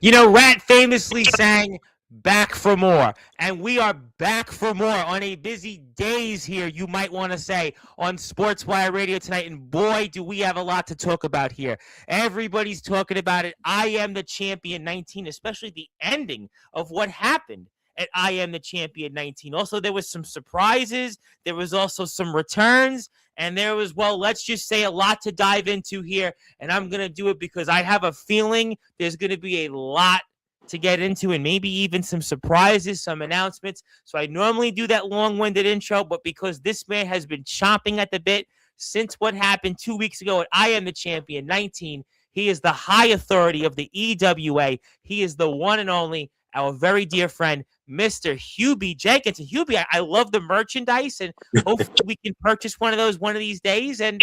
You know, Rat famously sang "Back for More," and we are back for more on a busy days here, you might want to say, on Sportswire Radio tonight. And boy, do we have a lot to talk about here. Everybody's talking about it. I Am the Champion 19, especially the ending of what happened at I Am the Champion 19. Also, there was some surprises. There was also some returns. And there was, well, let's just say a lot to dive into here. And I'm going to do it because I have a feeling there's going to be a lot to get into and maybe even some surprises, some announcements. So I normally do that long-winded intro, but because this man has been chomping at the bit since what happened 2 weeks ago at I Am the Champion 19, he is the high authority of the EWA. He is the one and only, our very dear friend, Mr. Hubie Jenkins. And Hubie, I love the merchandise, and hopefully we can purchase one of those one of these days. And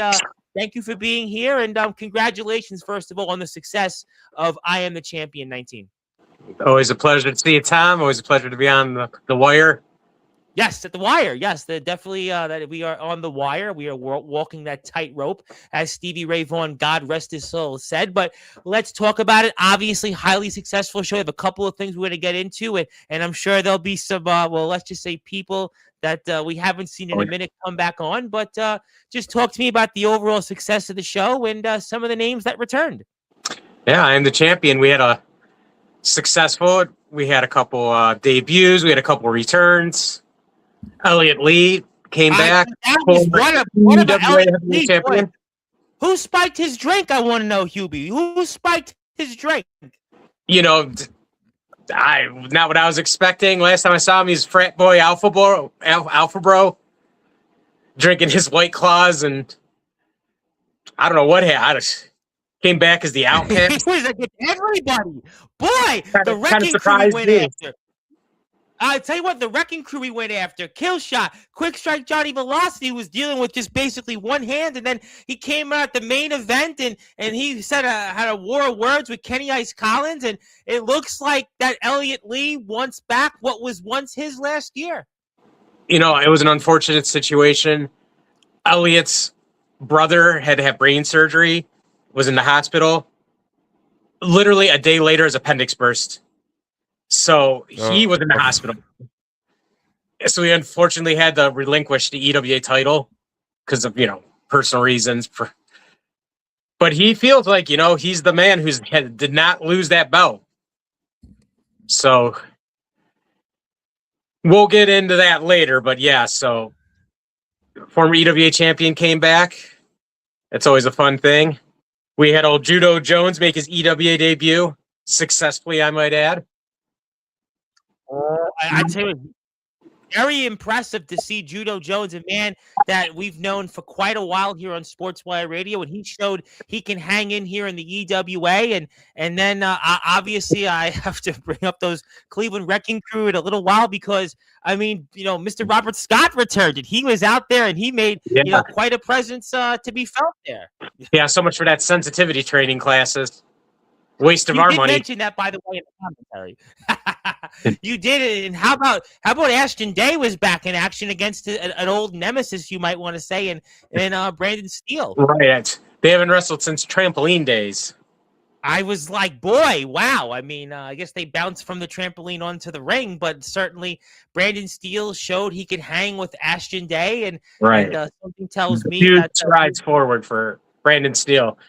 thank you for being here, and congratulations, first of all, on the success of I Am the Champion 19. Always a pleasure to see you, Tom. Always a pleasure to be on the wire. Yes, at the wire. Yes, definitely that we are on the wire. We are walking that tightrope, as Stevie Ray Vaughan, God rest his soul, said. But let's talk about it. Obviously, highly successful show. We have a couple of things we're going to get into, and I'm sure there'll be some, well, let's just say people that we haven't seen in a minute come back on. But just talk to me about the overall success of the show and some of the names that returned. Yeah, I Am the Champion. We had a successful. We had a couple debuts. We had a couple returns. Elliot Lee came back. What about Elliot Lee? Champion. Who spiked his drink? I want to know, Hubie. Who spiked his drink? You know, not what I was expecting. Last time I saw him, he's frat boy, alpha bro, drinking his White Claws, and I don't know what happened. Came back as the outcast. He was like everybody. Boy, the wrecking crew went after. I tell you what, the wrecking crew we went after. Kill Shot, Quick Strike Johnny Velocity was dealing with just basically one hand, and then he came out at the main event and he said had a war of words with Kenny Ice Collins, and it looks like that Elliot Lee wants back what was once his last year. You know, it was an unfortunate situation. Elliot's brother had to have brain surgery, was in the hospital. Literally a day later, his appendix burst. So he was in the hospital. So he unfortunately had to relinquish the EWA title because of, personal reasons. But he feels like, he's the man who did not lose that belt. So we'll get into that later. But yeah, so former EWA champion came back. That's always a fun thing. We had old Judo Jones make his EWA debut successfully, I might add. I tell you, very impressive to see Judo Jones, a man that we've known for quite a while here on Sportswire Radio, and he showed he can hang in here in the EWA. And then obviously I have to bring up those Cleveland Wrecking Crew in a little while because, Mr. Robert Scott returned it. He was out there and he made quite a presence to be felt there. Yeah, so much for that sensitivity training classes. Waste of our money. You mentioned that, by the way, in the commentary. You did it. And how about Ashton Day was back in action against an old nemesis, you might want to say, and Brandon Steele. Right. They haven't wrestled since trampoline days. I was like, boy, wow. I mean, I guess they bounced from the trampoline onto the ring, but certainly Brandon Steele showed he could hang with Ashton Day, and something tells me huge strides forward for Brandon Steele.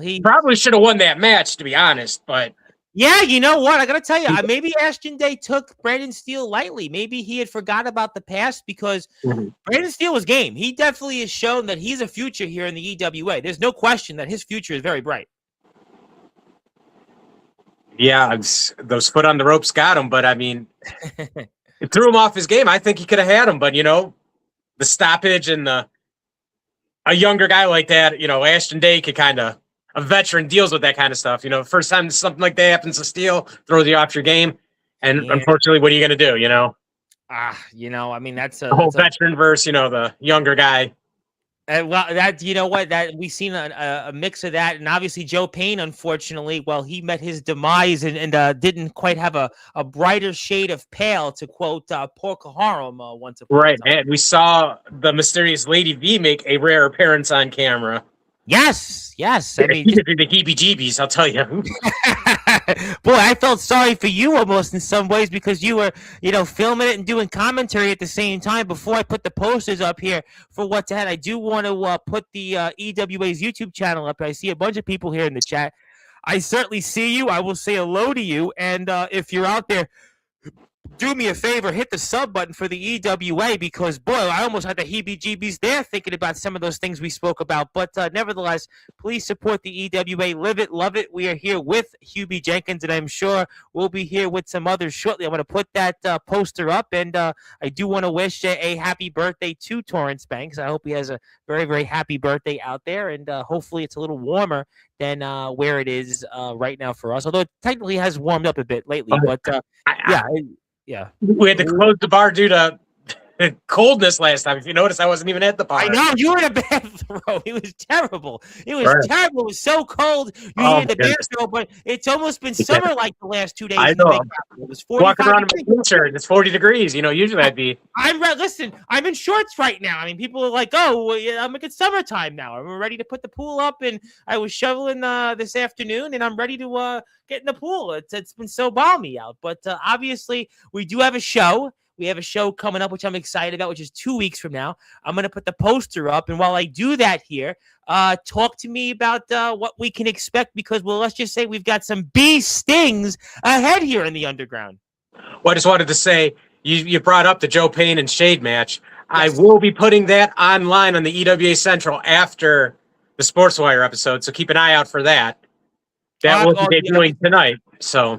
He probably should have won that match, to be honest. But yeah, you know what? I got to tell you, maybe Ashton Day took Brandon Steele lightly. Maybe he had forgot about the past because Brandon Steele was game. He definitely has shown that he's a future here in the EWA. There's no question that his future is very bright. Yeah, those foot on the ropes got him, but I mean, it threw him off his game. I think he could have had him, but the stoppage and a younger guy like that, Ashton Day could a veteran deals with that kind of stuff. First time something like that happens to Steele, throws you off your game. And unfortunately, what are you going to do, I mean, that's a whole veteran versus, the younger guy. Well, that we've seen a mix of that. And obviously Joe Payne, unfortunately, he met his demise and didn't quite have a brighter shade of pale, to quote Porco Harum once upon a time. Right, and we saw the mysterious Lady V make a rare appearance on camera. Yes, yes. I mean, He did the heebie-jeebies, I'll tell you. boy, I felt sorry for you almost in some ways because you were, filming it and doing commentary at the same time. Before I put the posters up here for what's ahead, I do want to put the EWA's YouTube channel up. I see a bunch of people here in the chat. I certainly see you. I will say hello to you. And if you're out there, do me a favor, hit the sub button for the EWA because, boy, I almost had the heebie-jeebies there thinking about some of those things we spoke about. But nevertheless, please support the EWA. Live it, love it. We are here with Hubie Jenkins, and I'm sure we'll be here with some others shortly. I'm going to put that poster up, and I do want to wish a happy birthday to Torrance Banks. I hope he has a very, very happy birthday out there, and hopefully it's a little warmer than where it is right now for us, although it technically has warmed up a bit lately. But, yeah. Yeah. We had to close the bar due to coldness last time. If you notice, I wasn't even at the bar. I know you were in a bathroom. It was terrible. It was terrible. It was so cold. You needed the bathroom, but it's almost been summer like the last 2 days. I know. It was 45 walking around in my t-shirt. It's 40 degrees. Usually I'd be. Listen, I'm in shorts right now. I mean, people are like, "Oh, I'm like it's summertime now. I'm ready to put the pool up." And I was shoveling this afternoon, and I'm ready to get in the pool. It's been so balmy out, but obviously we do have a show. We have a show coming up, which I'm excited about, which is 2 weeks from now. I'm going to put the poster up. And while I do that here, talk to me about what we can expect because, well, let's just say we've got some bee stings ahead here in the underground. Well, I just wanted to say, you brought up the Joe Payne and Shade match. Yes. I will be putting that online on the EWA Central after the Sportswire episode, so keep an eye out for that. That will be debuting tonight, so...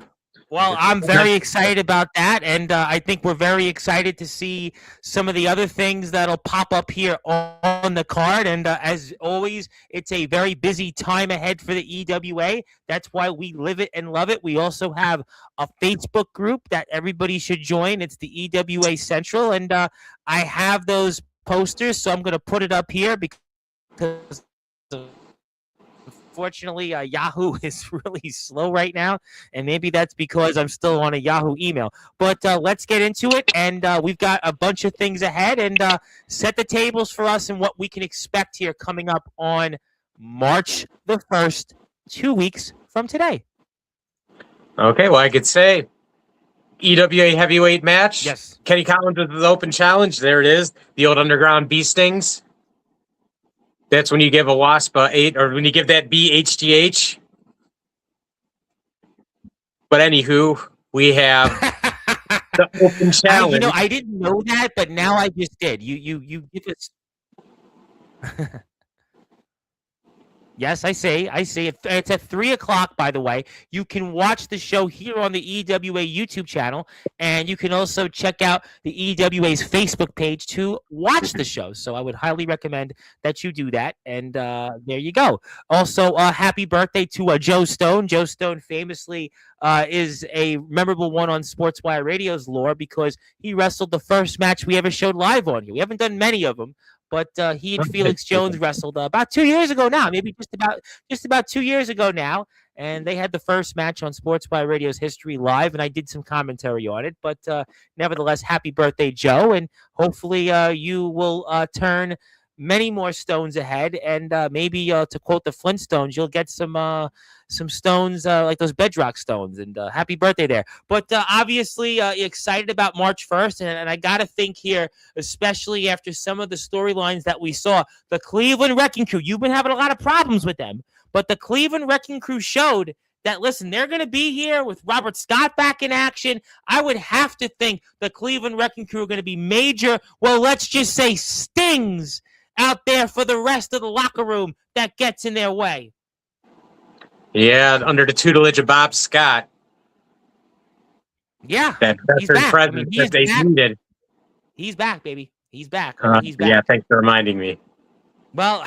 Well, I'm very excited about that, and I think we're very excited to see some of the other things that'll pop up here on the card. And as always, it's a very busy time ahead for the EWA. That's why we live it and love it. We also have a Facebook group that everybody should join. It's the EWA Central, and I have those posters, so I'm going to put it up here because unfortunately, Yahoo is really slow right now, and maybe that's because I'm still on a Yahoo email. But let's get into it, and we've got a bunch of things ahead, and set the tables for us and what we can expect here coming up on March the 1st, 2 weeks from today. Okay, well, I could say EWA heavyweight match. Yes. Kenny Collins with the open challenge. There it is. The old underground bee stings. That's when you give a wasp 8, or when you give that bee HGH. But anywho, we have the open challenge. I didn't know that, but now I just did. You give us. Yes, I see. It's at 3:00, by the way. You can watch the show here on the EWA YouTube channel, and you can also check out the EWA's Facebook page to watch the show. So I would highly recommend that you do that. And there you go. Also, happy birthday to Joe Stone. Joe Stone famously is a memorable one on Sportswire Radio's lore because he wrestled the first match we ever showed live on here. We haven't done many of them. But he and Felix Jones wrestled about 2 years ago now, maybe just about 2 years ago now. And they had the first match on Sportswire Radio's History Live, and I did some commentary on it. But nevertheless, happy birthday, Joe. And hopefully you will turn many more stones ahead. And maybe, to quote the Flintstones, you'll get some stones like those bedrock stones. And happy birthday there. But obviously excited about March 1st. And I got to think here, especially after some of the storylines that we saw, the Cleveland Wrecking Crew, you've been having a lot of problems with them. But the Cleveland Wrecking Crew showed that, listen, they're going to be here with Robert Scott back in action. I would have to think the Cleveland Wrecking Crew are going to be major, well, let's just say stings out there for the rest of the locker room that gets in their way. Yeah, under the tutelage of Bob Scott. Yeah, that veteran presence that they needed. He's back, baby. He's back. He's back. Yeah, thanks for reminding me. Well,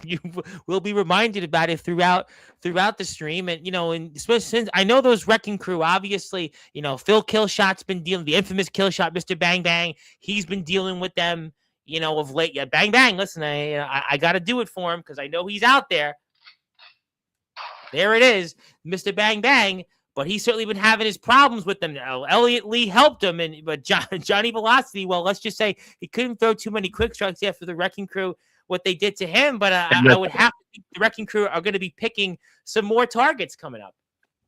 you will be reminded about it throughout the stream, and and since I know those Wrecking Crew, obviously, Phil Killshot's been dealing, the infamous Killshot, Mr. Bang Bang. He's been dealing with them, of late. Yeah, Bang Bang. Listen, I got to do it for him because I know he's out there. There it is, Mr. Bang Bang. But he's certainly been having his problems with them now. Elliot Lee helped him, but Johnny Velocity, well, let's just say he couldn't throw too many quick strikes after the Wrecking Crew. what they did to him, but I would have to think the Wrecking Crew are going to be picking some more targets coming up.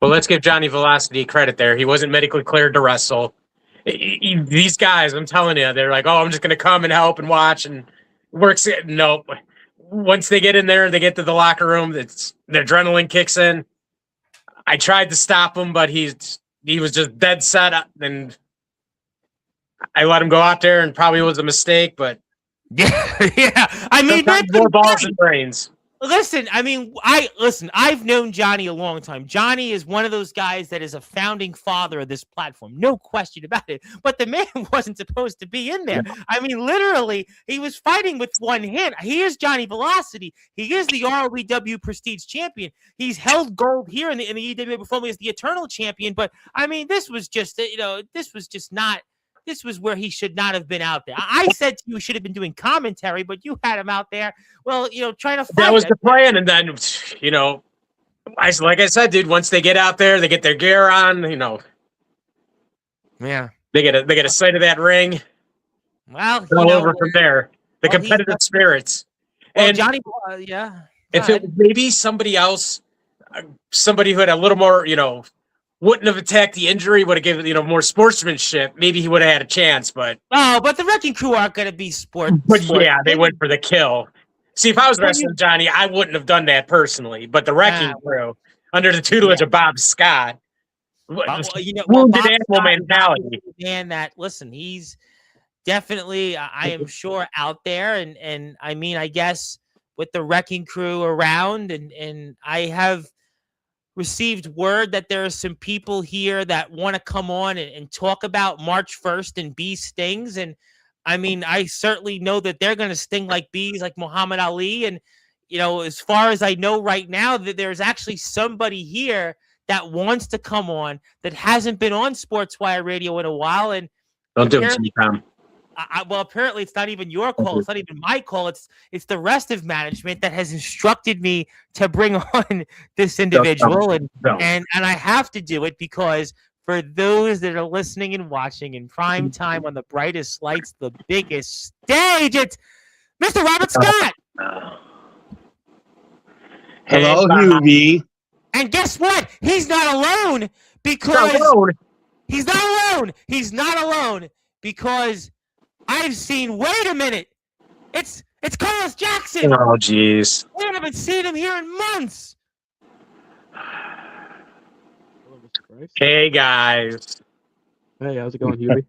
Well, let's give Johnny Velocity credit there. He wasn't medically cleared to wrestle. These guys, I'm telling you, they're like, oh, I'm just going to come and help and watch and works it. No, once they get in there and they get to the locker room, the adrenaline kicks in. I tried to stop him, but he was just dead set up, and I let him go out there, and probably was a mistake, but yeah. I mean, more balls than brains. Listen, I mean, I've known Johnny a long time. Johnny is one of those guys that is a founding father of this platform. No question about it. But the man wasn't supposed to be in there. I mean, literally, he was fighting with one hand. He is Johnny Velocity. He is the ROEW Prestige champion. He's held gold here in the EWA before as the Eternal champion. But, I mean, this was just not. This was where he should not have been out there. I said to you, he should have been doing commentary, but you had him out there. Well, trying to fight. That was the plan, and then like I said, dude. Once they get out there, they get their gear on. Yeah, they get a sight of that ring. Well, all over from there. The competitive spirits. Well, and Johnny, yeah. If it was maybe somebody else, somebody who had a little more, wouldn't have attacked the injury, would have given, more sportsmanship, maybe he would have had a chance, but... Oh, but the Wrecking Crew aren't going to be yeah, they went for the kill. See, if I was wrestling Johnny, I wouldn't have done that personally, but the Wrecking Crew, under the tutelage of Bob Scott, wounded animal mentality. Man, listen, he's definitely, I am sure, out there, and I mean, I guess, with the Wrecking Crew around, and I have received word that there are some people here that want to come on and talk about March 1st and bee stings. And I mean, I certainly know that they're going to sting like bees, like Muhammad Ali. And, as far as I know right now, that there's actually somebody here that wants to come on that hasn't been on Sportswire Radio in a while. And don't do it to me, Tom. Well, apparently it's not even your call. It's not even my call. It's the rest of management that has instructed me to bring on this individual, and I have to do it because for those that are listening and watching in prime time on the brightest lights, the biggest stage, it's Mr. Robert Scott. Hello, Hubie. And guess what? He's not alone because he's not alone. He's not alone because I've seen. Wait a minute! It's Carlos Jackson. Oh, jeez. We haven't seen him here in months. Hey guys. Hey, how's it going, Hubie?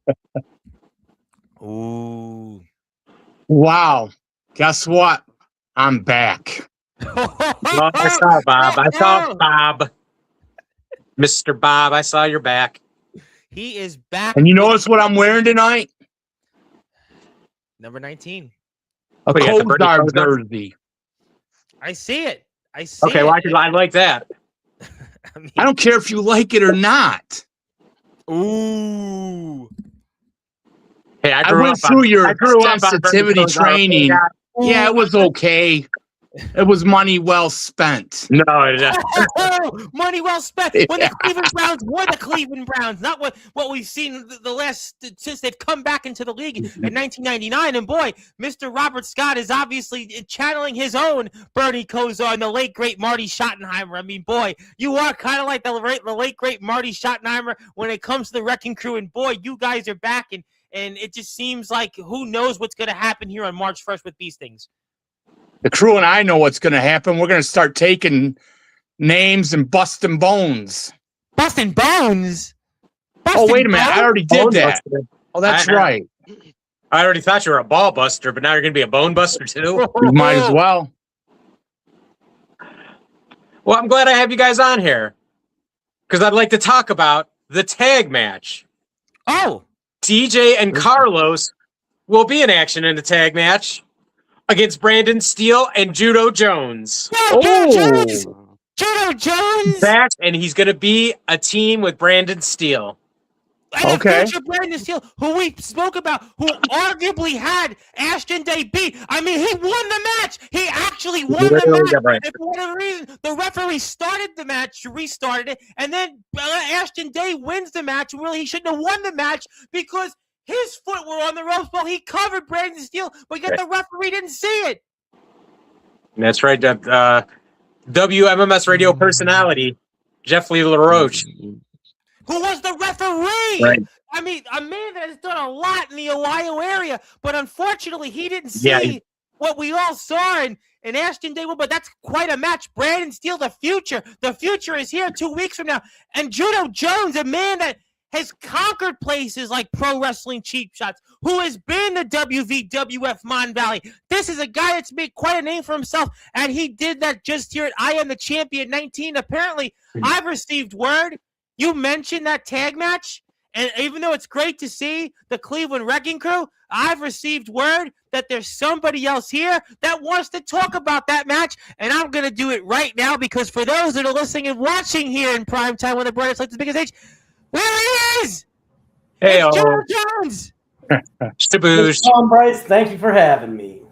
Ooh! Wow! Guess what? I'm back. I saw Bob. I saw Bob. Mr. Bob, I saw your back. He is back. And you notice what I'm wearing tonight? Number 19. A Coast Guard jersey. I see it. I see okay, it. well, I like that. I don't care if you like it or not. Ooh. Hey, I went through your sensitivity training. Yeah, it was okay. It was money well spent. No, money well spent. When the Cleveland Browns were the Cleveland Browns, not what we've seen the last since they've come back into the league in 1999. And boy, Mr. Robert Scott is obviously channeling his own Bernie Kosar and the late great Marty Schottenheimer. I mean, boy, you are kind of like the late great Marty Schottenheimer when it comes to the Wrecking Crew. And boy, you guys are back, and it just seems like who knows what's going to happen here on March 1st with these things. The crew and I know what's going to happen. We're going to start taking names and busting bones. Busting bones? Oh, wait a minute. I already did that. Oh, that's right. I already thought you were a ball buster, but now you're going to be a bone buster, too? You might as well. Well, I'm glad I have you guys on here because I'd like to talk about the tag match. Oh. DJ and Carlos will be in action in the tag match against Brandon Steele and Judo Jones. Judo Jones back, and he's going to be a team with Brandon Steele. And okay. Brandon Steele, who we spoke about, who arguably had Ashton Day beat. I mean, he won the match. He actually won the match. Right. And for whatever reason, the referee started the match, restarted it, and then Ashton Day wins the match. Really, he shouldn't have won the match because his foot were on the ropes while he covered Brandon Steele, but yet the referee didn't see it. That's right. WMMS radio personality, Jeff Lee LaRoche. Who was the referee? Right. I mean, a man that has done a lot in the Ohio area, but unfortunately, he didn't see what we all saw in Ashton Day. But that's quite a match. Brandon Steele, the future. The future is here 2 weeks from now. And Judo Jones, a man that has conquered places like Pro Wrestling Cheap Shots, who has been the WVWF Mon Valley. This is a guy that's made quite a name for himself, and he did that just here at I Am the Champion 19. Apparently, I've received word. You mentioned that tag match, and even though it's great to see the Cleveland Wrecking Crew, I've received word that there's somebody else here that wants to talk about that match, and I'm going to do it right now because for those that are listening and watching here in prime time when the brightest lights the biggest age, there he is! Hey, it's Joe Jones! Staboosh. Tom Bryce, thank you for having me.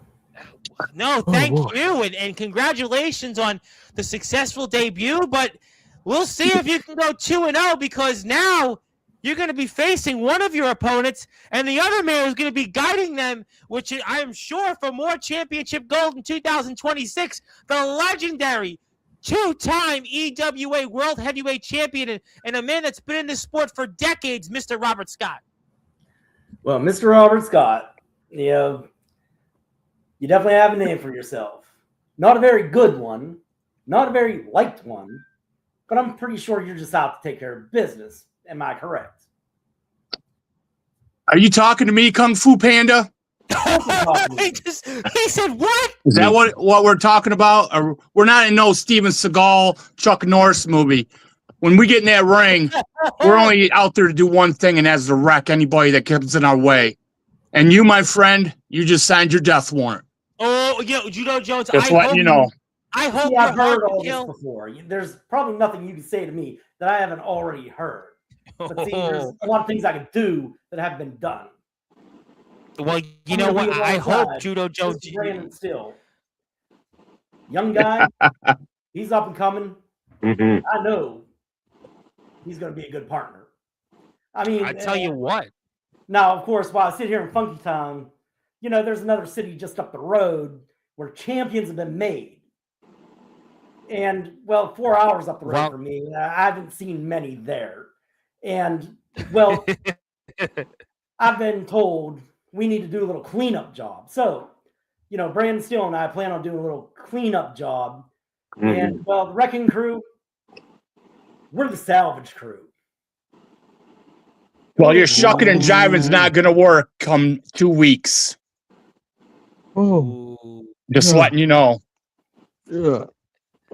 No, thank you, and congratulations on the successful debut, but we'll see if you can go 2-0 because now you're going to be facing one of your opponents, and the other man is going to be guiding them, which I am sure for more championship gold in 2026, the legendary two-time EWA World Heavyweight Champion and a man that's been in this sport for decades, Mr. Robert Scott. Well, Mr. Robert Scott, you definitely have a name for yourself. Not a very good one, not a very liked one, but I'm pretty sure you're just out to take care of business. Am I correct? Are you talking to me, Kung Fu Panda? He said what? Is that what we're talking about? Or we're not in no Steven Seagal, Chuck Norris movie. When we get in that ring, we're only out there to do one thing, and that's to wreck anybody that comes in our way. And you, my friend, you just signed your death warrant. Oh, Judo Jones. Just letting you know. I hope See, I've heard all this before. There's probably nothing you can say to me that I haven't already heard. But see, there's a lot of things I could do that have been done. Well, you know what? I hope Judo Jones. Brandon Steele, young guy, he's up and coming. Mm-hmm. I know he's going to be a good partner. I mean, I tell you what. Now, of course, while I sit here in Funky Town, there's another city just up the road where champions have been made. And, 4 hours up the road from me, I haven't seen many there. And, I've been told we need to do a little cleanup job. So, Brandon Steele and I plan on doing a little cleanup job. Mm-hmm. And, the Wrecking Crew, we're the salvage crew. Well, your shucking and jiving's not going to work come 2 weeks. Oh. Just letting you know. Yeah.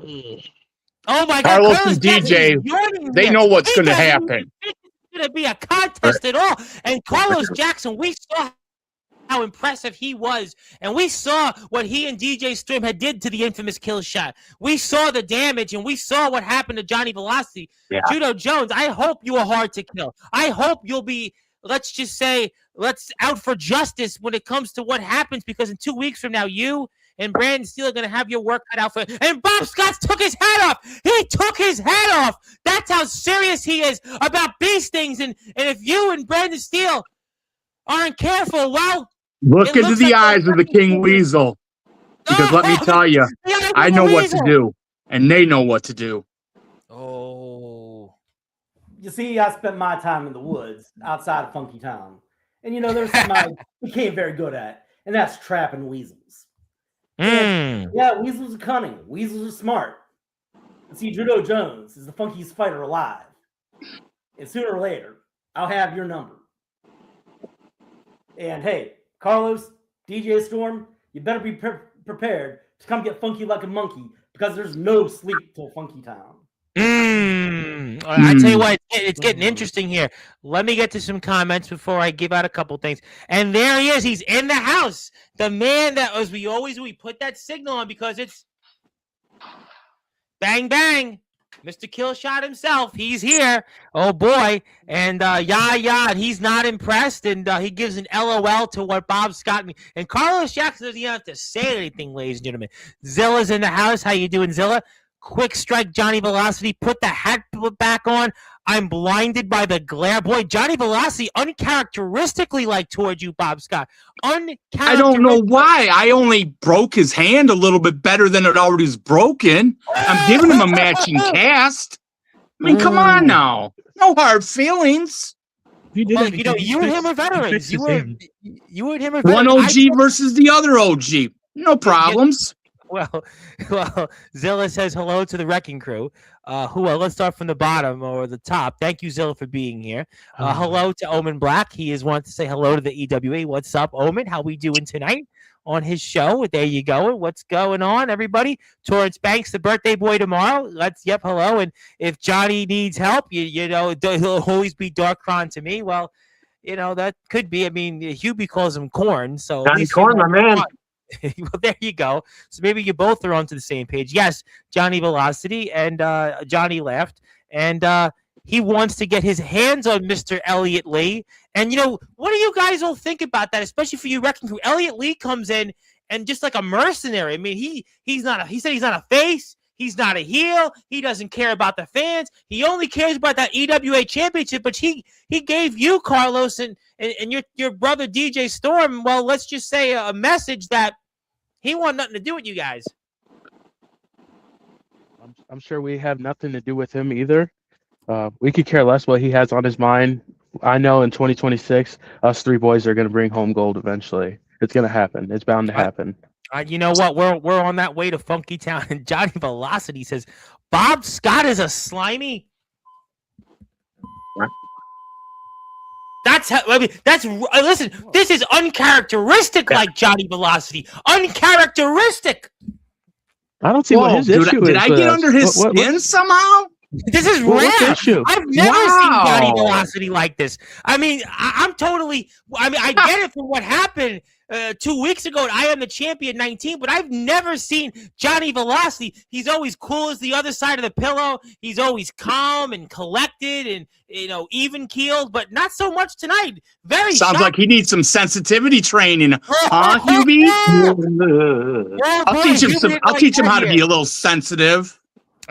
Oh, my God. Carlos and DJ, they know what's going to happen. It's going to be a contest at all. And Carlos Jackson, we saw how impressive he was. And we saw what he and DJ Storm had did to the infamous kill shot. We saw the damage, and we saw what happened to Johnny Velocity. Yeah. Judo Jones, I hope you are hard to kill. I hope you'll be, let's just say, let's out for justice when it comes to what happens, because in 2 weeks from now, you and Brandon Steele are going to have your work cut out for it. And Bob Scott took his hat off. He took his hat off. That's how serious he is about these things. And if you and Brandon Steele aren't careful, look into the eyes of the King Weasel. Because let me tell you, I know what to do. And they know what to do. Oh. You see, I spent my time in the woods outside of Funky Town. And, there's something I became very good at. And that's trapping weasels. And, weasels are cunning. Weasels are smart. And see, Judo Jones is the funkiest fighter alive. And sooner or later, I'll have your number. And hey, Carlos, DJ Storm, you better be prepared to come get funky like a monkey, because there's no sleep till Funky Town. I tell you what, it's getting interesting here. Let me get to some comments before I give out a couple things. And there he is. He's in the house. The man that was we put that signal on because it's bang, bang. Mr. Killshot himself. He's here. Oh, boy. And, he's not impressed. And he gives an LOL to what Bob Scott means. And Carlos Jackson doesn't even have to say anything, ladies and gentlemen. Zilla's in the house. How you doing, Zilla? Quick strike, Johnny Velocity. Put the hat back on. I'm blinded by the glare. Boy, Johnny Velocity uncharacteristically like towards you, Bob Scott. I don't know why. I only broke his hand a little bit better than it already was broken. I'm giving him a matching cast. I mean, come on now. No hard feelings. Well, you know, you and him are veterans. You and him are veterans. One OG versus the other OG. No problems. Well, Zilla says hello to the Wrecking Crew. Let's start from the bottom or the top. Thank you, Zilla, for being here. Hello to Omen Black. He is wanting to say hello to the EWA. What's up, Omen? How we doing tonight on his show? There you go. What's going on, everybody? Torrance Banks, the birthday boy tomorrow. Hello. And if Johnny needs help, you know, he'll always be Darkron to me. Well, you know, that could be. I mean, Hubie calls him Corn. So Johnny Corn, my man. Well, there you go. So maybe you both are onto the same page. Yes, Johnny Velocity, and Johnny laughed, and he wants to get his hands on Mr. Elliot Lee. And, you know, what do you guys all think about that, especially for you Wrecking Crew? Elliot Lee comes in and just like a mercenary. I mean, he said he's not a face. He's not a heel. He doesn't care about the fans. He only cares about that EWA championship, but he gave you, Carlos, and your brother DJ Storm, well, let's just say a message that he wanted nothing to do with you guys. I'm sure we have nothing to do with him either. We could care less what he has on his mind. I know in 2026, us three boys are going to bring home gold eventually. It's going to happen. It's bound to happen. You know what? We're on that way to Funky Town. And Johnny Velocity says, Bob Scott is a slimy. Listen, this is uncharacteristic like Johnny Velocity. Uncharacteristic. I don't see what his issue is. Did I get under his skin somehow? This is rare. I've never seen Johnny Velocity like this. I mean, I get it from what happened 2 weeks ago at I Am the Champion 19, but I've never seen Johnny Velocity. He's always cool as the other side of the pillow. He's always calm and collected and, you know, even keeled, but not so much tonight. Very sounds like he needs some sensitivity training, huh, Hubie? I'll teach him how to be a little sensitive.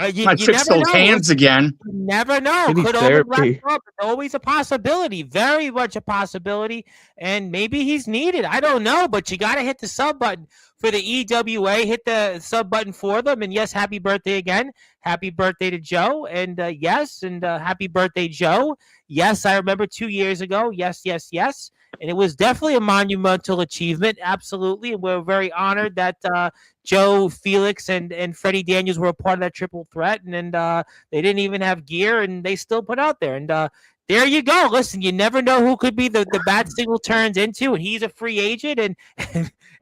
I fix those hands again. You never know. Could always up. It's always a possibility. Very much a possibility. And maybe he's needed. I don't know. But you got to hit the sub button for the EWA. Hit the sub button for them. And yes, happy birthday again. Happy birthday to Joe. And happy birthday, Joe. Yes, I remember 2 years ago. Yes. And it was definitely a monumental achievement. Absolutely. And we're very honored that Joe, Felix, and Freddie Daniels were a part of that triple threat. And they didn't even have gear, and they still put out there. And there you go. Listen, you never know who could be the bat signal turns into, and he's a free agent.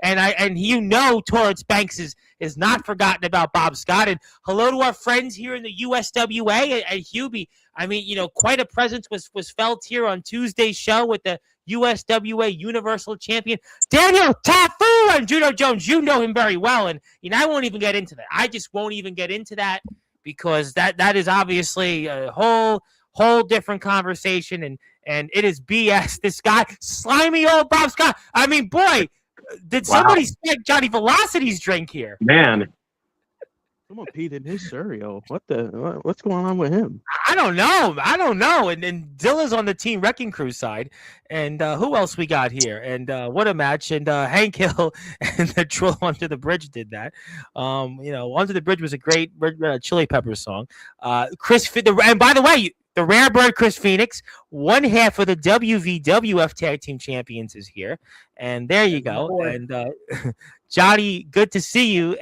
And you know Torrance Banks is not forgotten about Bob Scott. And hello to our friends here in the USWA and Hubie. I mean, you know, quite a presence was felt here on Tuesday's show with the USWA Universal Champion Daniel Tafu and Judo Jones. You know him very well, and you know I won't even get into that. I just won't even get into that because that is obviously a whole different conversation, and it is BS. This guy, slimy old Bob Scott. I mean, boy, did somebody spike Johnny Velocity's drink here? Man. Someone peed in his cereal. What's going on with him? I don't know. And Zilla's on the Team Wrecking Crew side. And who else we got here? And what a match. And Hank Hill and the Troll Under the Bridge did that. You know, Under the Bridge was a great Chili Peppers song. And by the way, the Rare Bird Chris Phoenix, one half of the WVWF Tag Team Champions, is here. And there you go. And Johnny, good to see you.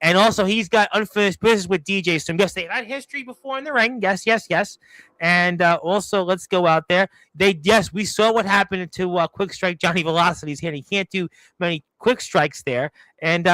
And also, he's got unfinished business with DJ Storm. Yes, they had history before in the ring. Yes. And also, let's go out there. We saw what happened to Quick Strike Johnny Velocity's hand. He can't do many quick strikes there. And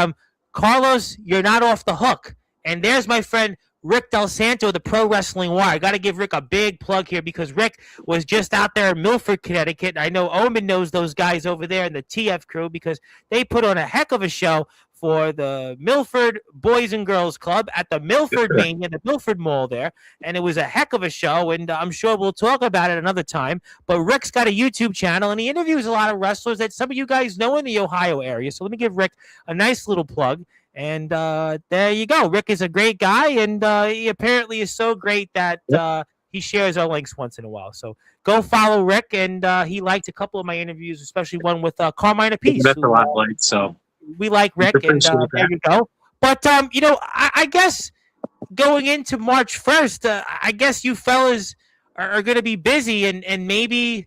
Carlos, you're not off the hook. And there's my friend Rick Del Santo, the Pro Wrestling Wire. I got to give Rick a big plug here because Rick was just out there in Milford, Connecticut. I know Omen knows those guys over there in the TF crew because they put on a heck of a show for the Milford Boys and Girls Club at the Milford Mania, the Milford Mall there. And it was a heck of a show, and I'm sure we'll talk about it another time. But Rick's got a YouTube channel, and he interviews a lot of wrestlers that some of you guys know in the Ohio area. So let me give Rick a nice little plug. And there you go. Rick is a great guy, and he apparently is so great that he shares our links once in a while. So go follow Rick, and he liked a couple of my interviews, especially one with Carmine Apiece. That's a lot of lights, so we like Rick, and there you go. But I guess going into March 1st, I guess you fellas are going to be busy, and maybe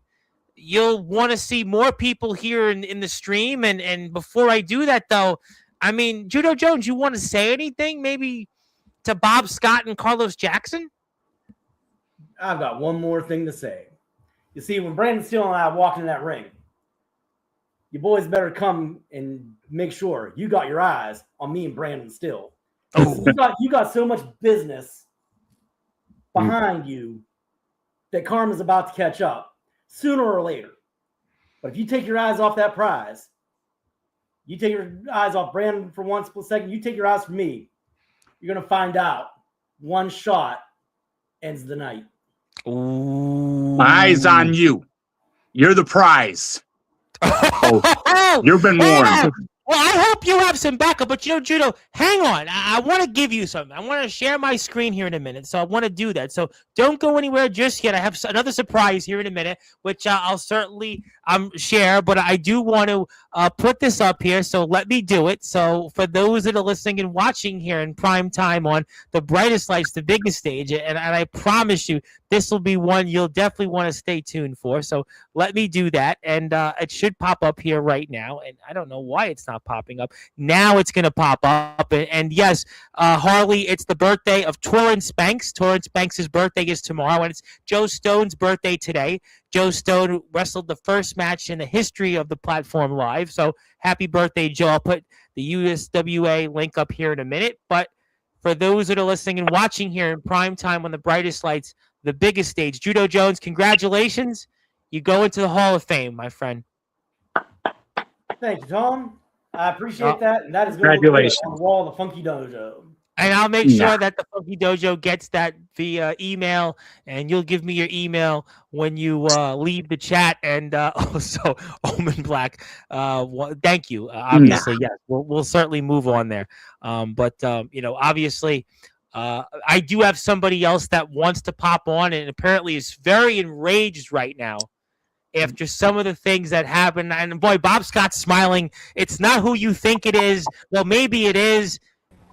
you'll want to see more people here in the stream. And before I do that, though, I mean, Judo Jones, you want to say anything maybe to Bob Scott and Carlos Jackson? I've got one more thing to say. You see, when Brandon Steele and I walked in that ring, you boys better come and make sure you got your eyes on me and Brandon Steele. Oh. You got so much business behind you that karma's about to catch up sooner or later. But if you take your eyes off that prize, you take your eyes off Brandon for one split second, you take your eyes from me, you're going to find out one shot ends the night. Ooh. My eyes on you. You're the prize. You've been warned. Well, I hope you have some backup, but Judo, hang on. I want to give you something. I want to share my screen here in a minute, so I want to do that. So don't go anywhere just yet. I have another surprise here in a minute, which I'll certainly share, but I do want to put this up here, so let me do it. So for those that are listening and watching here in prime time on the brightest lights, the biggest stage, and I promise you, this will be one you'll definitely want to stay tuned for. So let me do that, and it should pop up here right now, and I don't know why it's not popping up. Now it's going to pop up, and yes, Harley, it's the birthday of Torrance Banks. Torrance Banks' birthday is tomorrow, and it's Joe Stone's birthday today. Joe Stone wrestled the first match in the history of the platform live, so happy birthday, Joe. I'll put the USWA link up here in a minute, but for those that are listening and watching here in prime time on the brightest lights, the biggest stage, Judo Jones, congratulations. You go into the Hall of Fame, my friend. Thank you, Tom. I appreciate that. And that is congratulations on the wall of the Funky Dojo. And I'll make sure that the Funky Dojo gets that via email, and you'll give me your email when you leave the chat. And also, Omen Black, thank you. Obviously, yes, we'll certainly move on there. But obviously, I do have somebody else that wants to pop on, and apparently is very enraged right now after some of the things that happened. And boy, Bob Scott's smiling. It's not who you think it is. Well, maybe it is,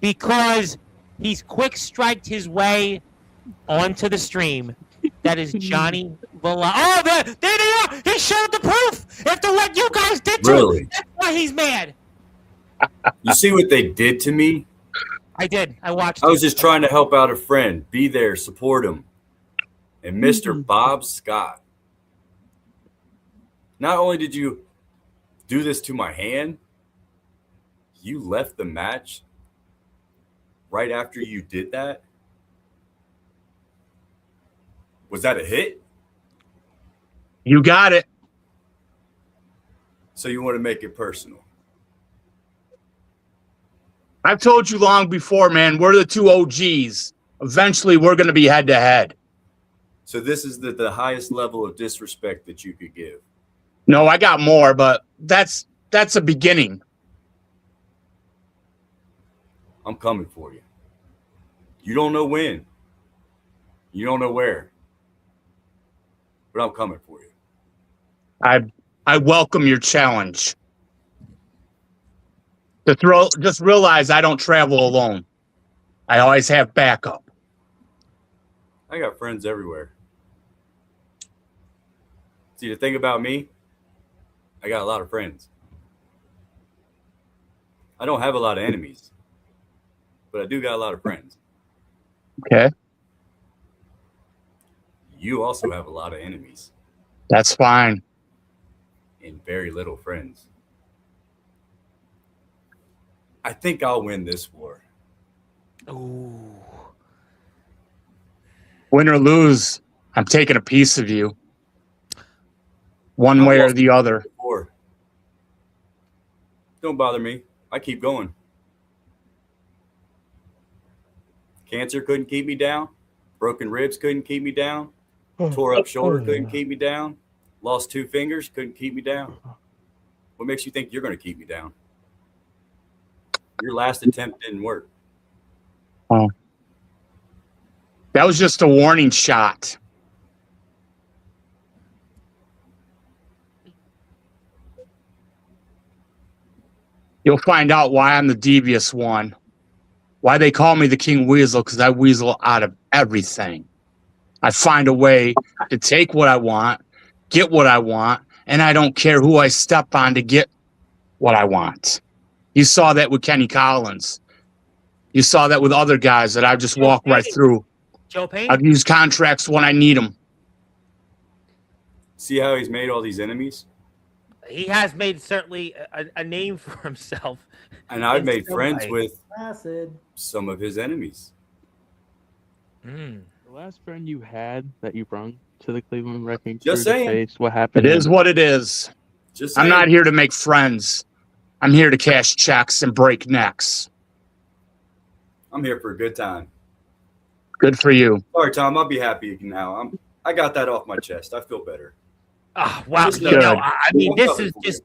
because he's quick striked his way onto the stream. That is Johnny Villa. Oh, there they are. He showed the proof. After what you guys did to him, that's why he's mad. You see what they did to me? I did. I watched. I was just trying to help out a friend. Be there, support him. And Mr. Bob Scott. Not only did you do this to my hand, you left the match right after you did that. Was that a hit? You got it. So you want to make it personal? I've told you long before, man, we're the two OGs. Eventually, we're going to be head-to-head. So this is the highest level of disrespect that you could give. No, I got more, but that's a beginning. I'm coming for you. You don't know when. You don't know where. But I'm coming for you. I welcome your challenge. Just realize I don't travel alone. I always have backup. I got friends everywhere. See, the thing about me, I got a lot of friends. I don't have a lot of enemies, but I do got a lot of friends. Okay. You also have a lot of enemies. That's fine. And very little friends. I think I'll win this war. Ooh. Win or lose, I'm taking a piece of you. One way or the other. Don't bother me. I keep going. Cancer couldn't keep me down. Broken ribs couldn't keep me down. Tore up shoulder couldn't keep me down. Lost 2 fingers couldn't keep me down. What makes you think you're going to keep me down? Your last attempt didn't work. Oh. That was just a warning shot. You'll find out why I'm the devious one. Why they call me the King Weasel, because I weasel out of everything. I find a way to take what I want, get what I want, and I don't care who I step on to get what I want. You saw that with Kenny Collins. You saw that with other guys that I just walk right through. Joe Payne? I've used contracts when I need them. See how he's made all these enemies? He has made certainly a name for himself. And I've in made some friends way. with Acid. some of his enemies. Mm. The last friend you had that you brung to the Cleveland Wrecking Just Crew to saying. face, what happened? It is what it is. Just I'm saying. not here to make friends. I'm here to cash checks and break necks. I'm here for a good time. Good for you. Sorry, Tom. I'll be happy now. I got that off my chest. I feel better. Oh, wow. Just You good. know, I mean, I'm this coming is for just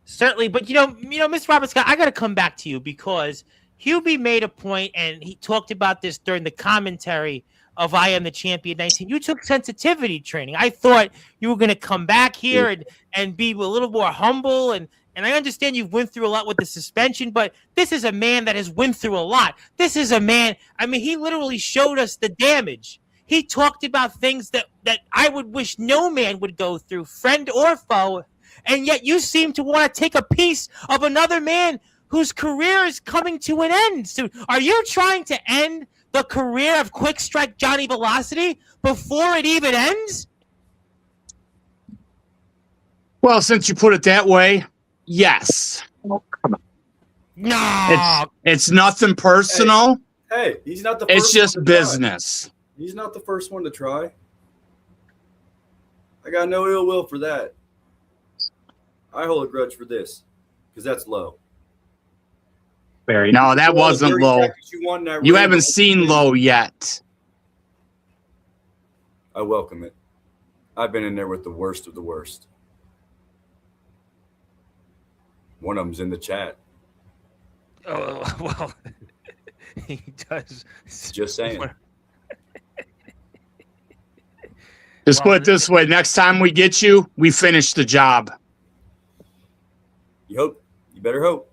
certainly, but Mr. Robert Scott, I got to come back to you because Hubie made a point and he talked about this during the commentary of I Am the Champion 19. You took sensitivity training. I thought you were going to come back here and be a little more humble and I understand you've went through a lot with the suspension, but this is a man that has went through a lot. This is a man, I mean, he literally showed us the damage. He talked about things that I would wish no man would go through, friend or foe, and yet you seem to want to take a piece of another man whose career is coming to an end. So are you trying to end the career of Quick Strike Johnny Velocity before it even ends? Well, since you put it that way, yes. No. It's nothing personal. Hey, he's not the first It's just one to try. business. He's not the first one to try. I got no ill will for that. I hold a grudge for this because that's low. Very. No, that All the wasn't dirty low. tactics you want in that You ring, haven't seen low yet. I welcome it. I've been in there with the worst of the worst. One of them's in the chat. Oh, well, he does. Just saying. Just put it this way. Next time we get you, we finish the job. You hope. You better hope.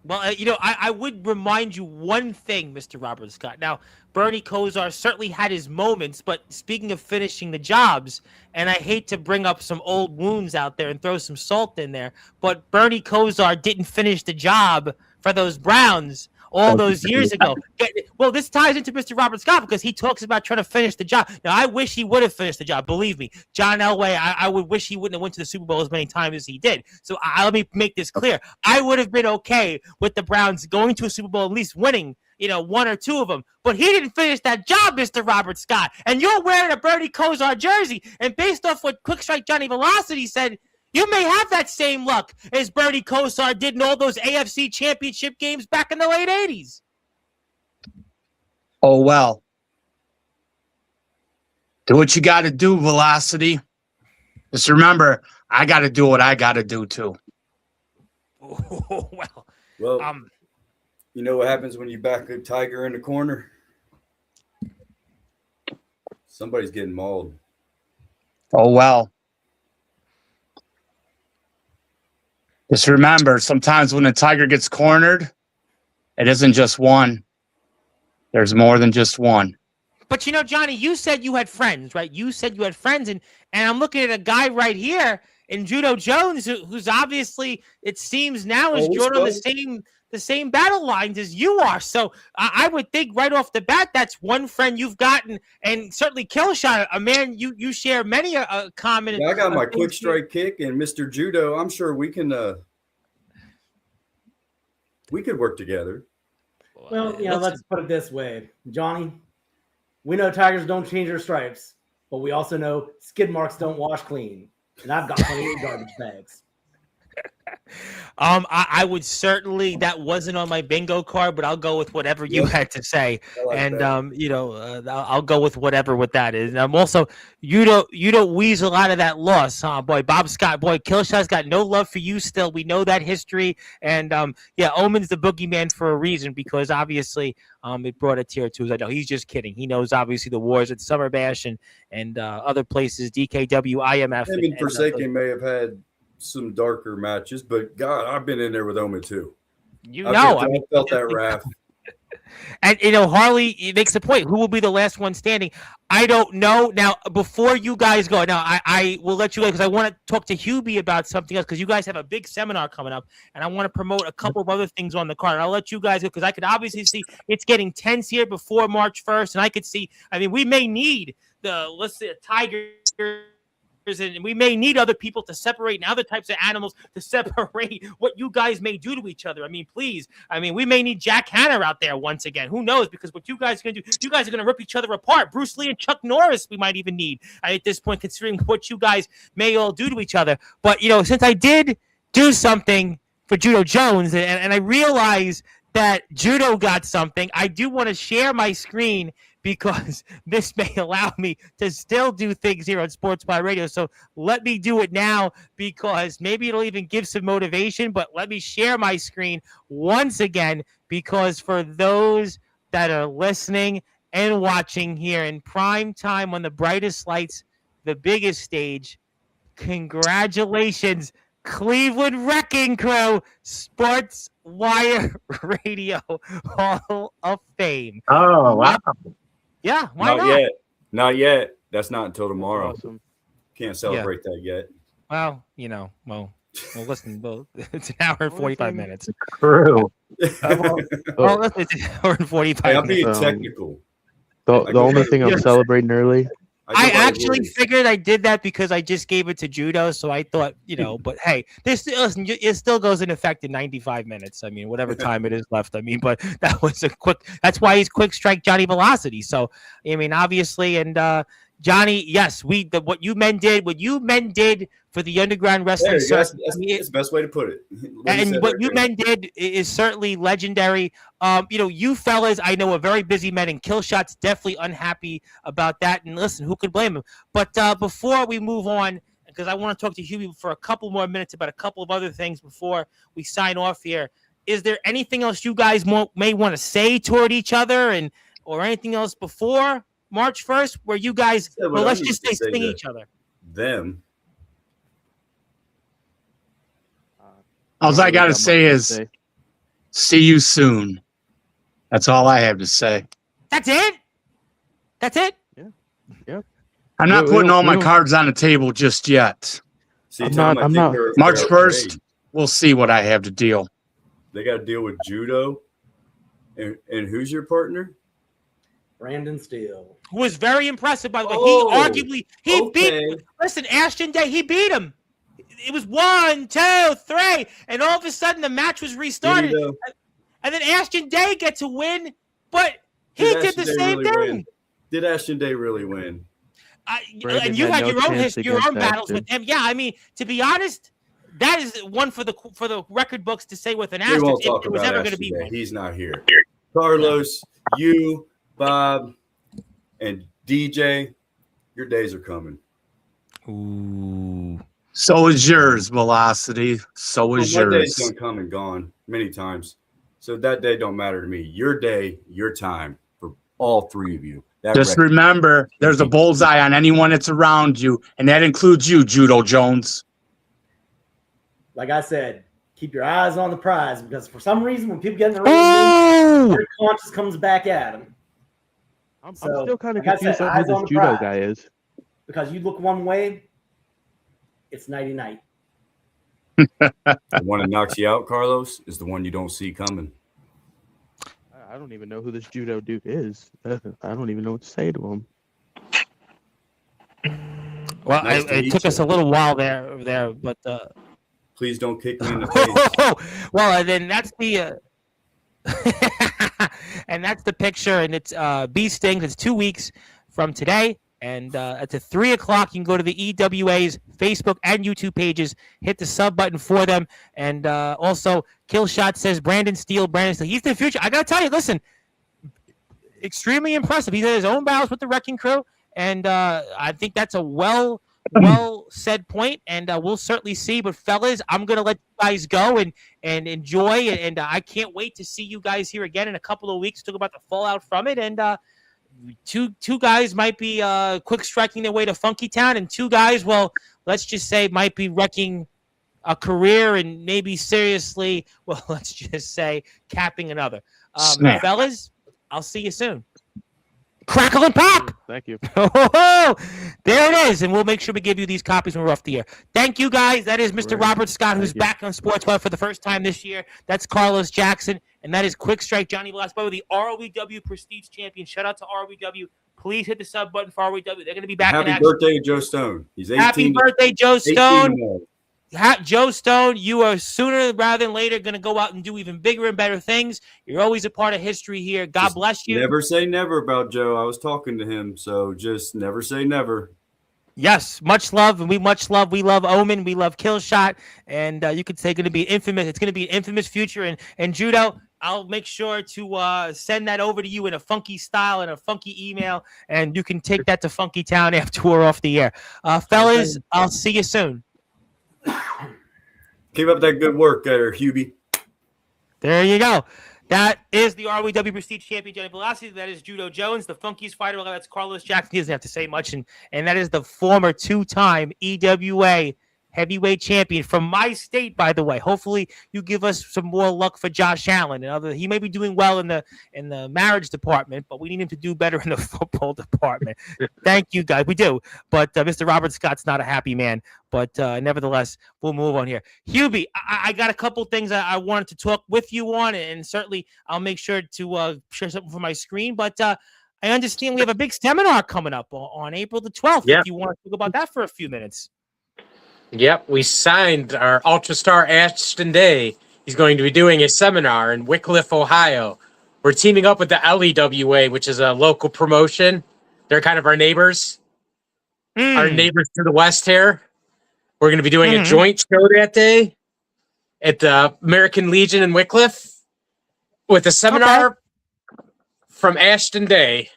Well, I would remind you one thing, Mr. Robert Scott. Now, Bernie Kosar certainly had his moments, but speaking of finishing the jobs, and I hate to bring up some old wounds out there and throw some salt in there, but Bernie Kosar didn't finish the job for those Browns all those years ago. Well, this ties into Mr. Robert Scott because he talks about trying to finish the job. Now, I wish he would have finished the job. Believe me, John Elway, I would wish he wouldn't have went to the Super Bowl as many times as he did. So let me make this clear. I would have been okay with the Browns going to a Super Bowl, at least winning, one or two of them. But he didn't finish that job, Mr. Robert Scott. And you're wearing a Bernie Kosar jersey. And based off what Quick Strike Johnny Velocity said, you may have that same luck as Bernie Kosar did in all those AFC championship games back in the late 80s. Oh, well. Do what you got to do, Velocity. Just remember, I got to do what I got to do, too. Oh, Well, you know what happens when you back a tiger in the corner? Somebody's getting mauled. Oh, well. Just remember, sometimes when a tiger gets cornered, it isn't just one. There's more than just one. But Johnny, you said you had friends, right? You said you had friends, and I'm looking at a guy right here in Judo Jones, who's obviously, it seems now, is drawn on the same battle lines as you are. So I would think right off the bat, that's one friend you've gotten, and certainly Killshot, a man you share many a common. Yeah, I got my quick strike kick and Mr. Judo. I'm sure we can work together. Well, let's put it this way, Johnny. We know tigers don't change their stripes, but we also know skid marks don't wash clean. And I've got plenty of garbage bags. I would certainly, that wasn't on my bingo card, but I'll go with whatever you had to say. I'll go with whatever what that is. And I'm also, you don't weasel out of that loss, huh, boy? Bob Scott, boy, Killshot's got no love for you still. We know that history. And Omen's the boogeyman for a reason because obviously it brought a tear to his eye. No, he's just kidding. He knows obviously the wars at Summer Bash and other places, DKW, IMF. Him and Forsaken may have had some darker matches, but God, I've been in there with Omen too. I felt that wrath. And Harley makes the point. Who will be the last one standing? I don't know. Now, before you guys go, now I will let you go because I want to talk to Hubie about something else because you guys have a big seminar coming up, and I want to promote a couple of other things on the card. And I'll let you guys go because I could obviously see it's getting tense here before March 1st, and I could see. I mean, we may need let's say, Tigers. And we may need other people to separate and other types of animals to separate what you guys may do to each other. I mean, please. I mean, we may need Jack Hanna out there once again. Who knows? Because what you guys are going to do, you guys are going to rip each other apart. Bruce Lee and Chuck Norris we might even need at this point, considering what you guys may all do to each other. But, since I did do something for Judo Jones and I realize that Judo got something, I do want to share my screen because this may allow me to still do things here on Sportzwire Radio. So let me do it now because maybe it'll even give some motivation, but let me share my screen once again because for those that are listening and watching here in prime time on the brightest lights, the biggest stage, congratulations, Cleveland Wrecking Crew, Sportzwire Radio Hall of Fame. Oh, wow. Yeah, why not? Not yet. That's not until tomorrow. Awesome. Can't celebrate that yet. Well, listen, it's an hour and 45 minutes. True. It's an hour and 45 Hey, I'm minutes. being technical. The only thing I'm celebrating early. I actually figured I did that because I just gave it to Judo, so I thought, but hey, it still goes in effect in 95 minutes. I mean, whatever time it is left. I mean, but that was that's why he's quick strike Johnny Velocity. So, I mean, obviously, and Johnny, yes, what you men did for the underground wrestling. That's the best way to put it. What you men did is certainly legendary. You fellas, I know, are very busy men, and Killshot's definitely unhappy about that. And listen, who could blame him? But before we move on, because I want to talk to Hubie for a couple more minutes about a couple of other things before we sign off here, is there anything else you guys may want to say toward each other or anything else before March 1st where you guys, let's just say sting each other? Them. All I got to say is, see you soon. That's all I have to say. That's it? Yeah. I'm not putting all my cards on the table just yet. See, I'm not. March 1st, we'll see what I have to deal. They got to deal with Judo. And who's your partner? Brandon Steele. Who was very impressive, by the way. He beat, listen, Ashton Day, he beat him. It was 1, 2, 3, and all of a sudden the match was restarted. And then Ashton Day gets a win, but he did the same thing. Did Ashton Day really win? And you had your own battles with him. Yeah, I mean, to be honest, that is one for the record books to say with an asterisk. We won't talk it was about ever going to Ashton be Day. one. He's not here. Carlos, you, Bob, and DJ, your days are coming. Ooh. So is yours, Velocity. So is yours. My day's done come and gone many times. So that day don't matter to me. Your day, your time for all three of you. Just remember, there's a bullseye on anyone that's around you, and that includes you, Judo Jones. Like I said, keep your eyes on the prize because for some reason, when people get in the ring, their conscience comes back at them. I'm still kind of confused on who this Judo guy is. Because you look one way, it's nighty-night. The one that knocks you out, Carlos, is the one you don't see coming. I don't even know who this Judo dude is. I don't even know what to say to him. Well, it took us a little while there, but please don't kick me in the face. Well, and then that's the and that's the picture, and it's Bee Stings. It's 2 weeks from today. And at 3 o'clock, you can go to the EWA's Facebook and YouTube pages, hit the sub button for them. And also, Killshot says Brandon Steele. He's the future. I got to tell you, listen, extremely impressive. He's had his own battles with the Wrecking Crew. And I think that's a well said point. And we'll certainly see. But, fellas, I'm going to let you guys go and enjoy. And I can't wait to see you guys here again in a couple of weeks, talk about the fallout from it. And two guys might be quick striking their way to Funky Town, and two guys, well, let's just say, might be wrecking a career and maybe seriously, well, let's just say capping another. Snap. Fellas, I'll see you soon. Crackle and pop. Thank you. Oh, there it is. And we'll make sure we give you these copies when we're off the air. Thank you, guys. That is Mr. Great. Robert Scott, who's Thank you. back on Sportswire for the first time this year. That's Carlos Jackson. And that is Quick Strike Johnny Velasquez, the ROEW Prestige Champion. Shout out to ROEW. Please hit the sub button for ROEW. They're going to be back in Happy action. birthday, Joe Stone. He's 18. Happy birthday, Joe 18 Stone. now. Joe Stone, you are sooner rather than later going to go out and do even bigger and better things. You're always a part of history here. God Just bless you. Never say never about Joe. I was talking to him, so just never say never. Yes, much love, and we love Omen, we love Killshot, and you could say it's going to be infamous. It's going to be an infamous future, and Judo, I'll make sure to send that over to you in a funky style and a funky email, and you can take that to Funky Town after we're off the air. Fellas, I'll see you soon. Keep up that good work there, Hubie. There you go. That is the ROEW Prestige Champion, Johnny Velasquez. That is Judo Jones, the funkiest fighter. That's Carlos Jackson. He doesn't have to say much. And that is the former two-time EWA heavyweight champion from my state, by the way. Hopefully you give us some more luck for Josh Allen. He may be doing well in the marriage department, but we need him to do better in the football department. Thank you, guys. We do. But Mr. Robert Scott's not a happy man. But nevertheless, we'll move on here. Hubie, I got a couple things I wanted to talk with you on, and certainly I'll make sure to share something for my screen. But I understand we have a big seminar coming up on April the 12th. Yeah. If you want to talk about that for a few minutes. Yep, we signed our Ultra Star Ashton Day. He's going to be doing a seminar in Wickliffe, Ohio. We're teaming up with the LEWA, which is a local promotion. They're kind of our neighbors. Our neighbors to the west here. We're going to be doing a joint show that day at the American Legion in Wickliffe with a seminar from Ashton Day.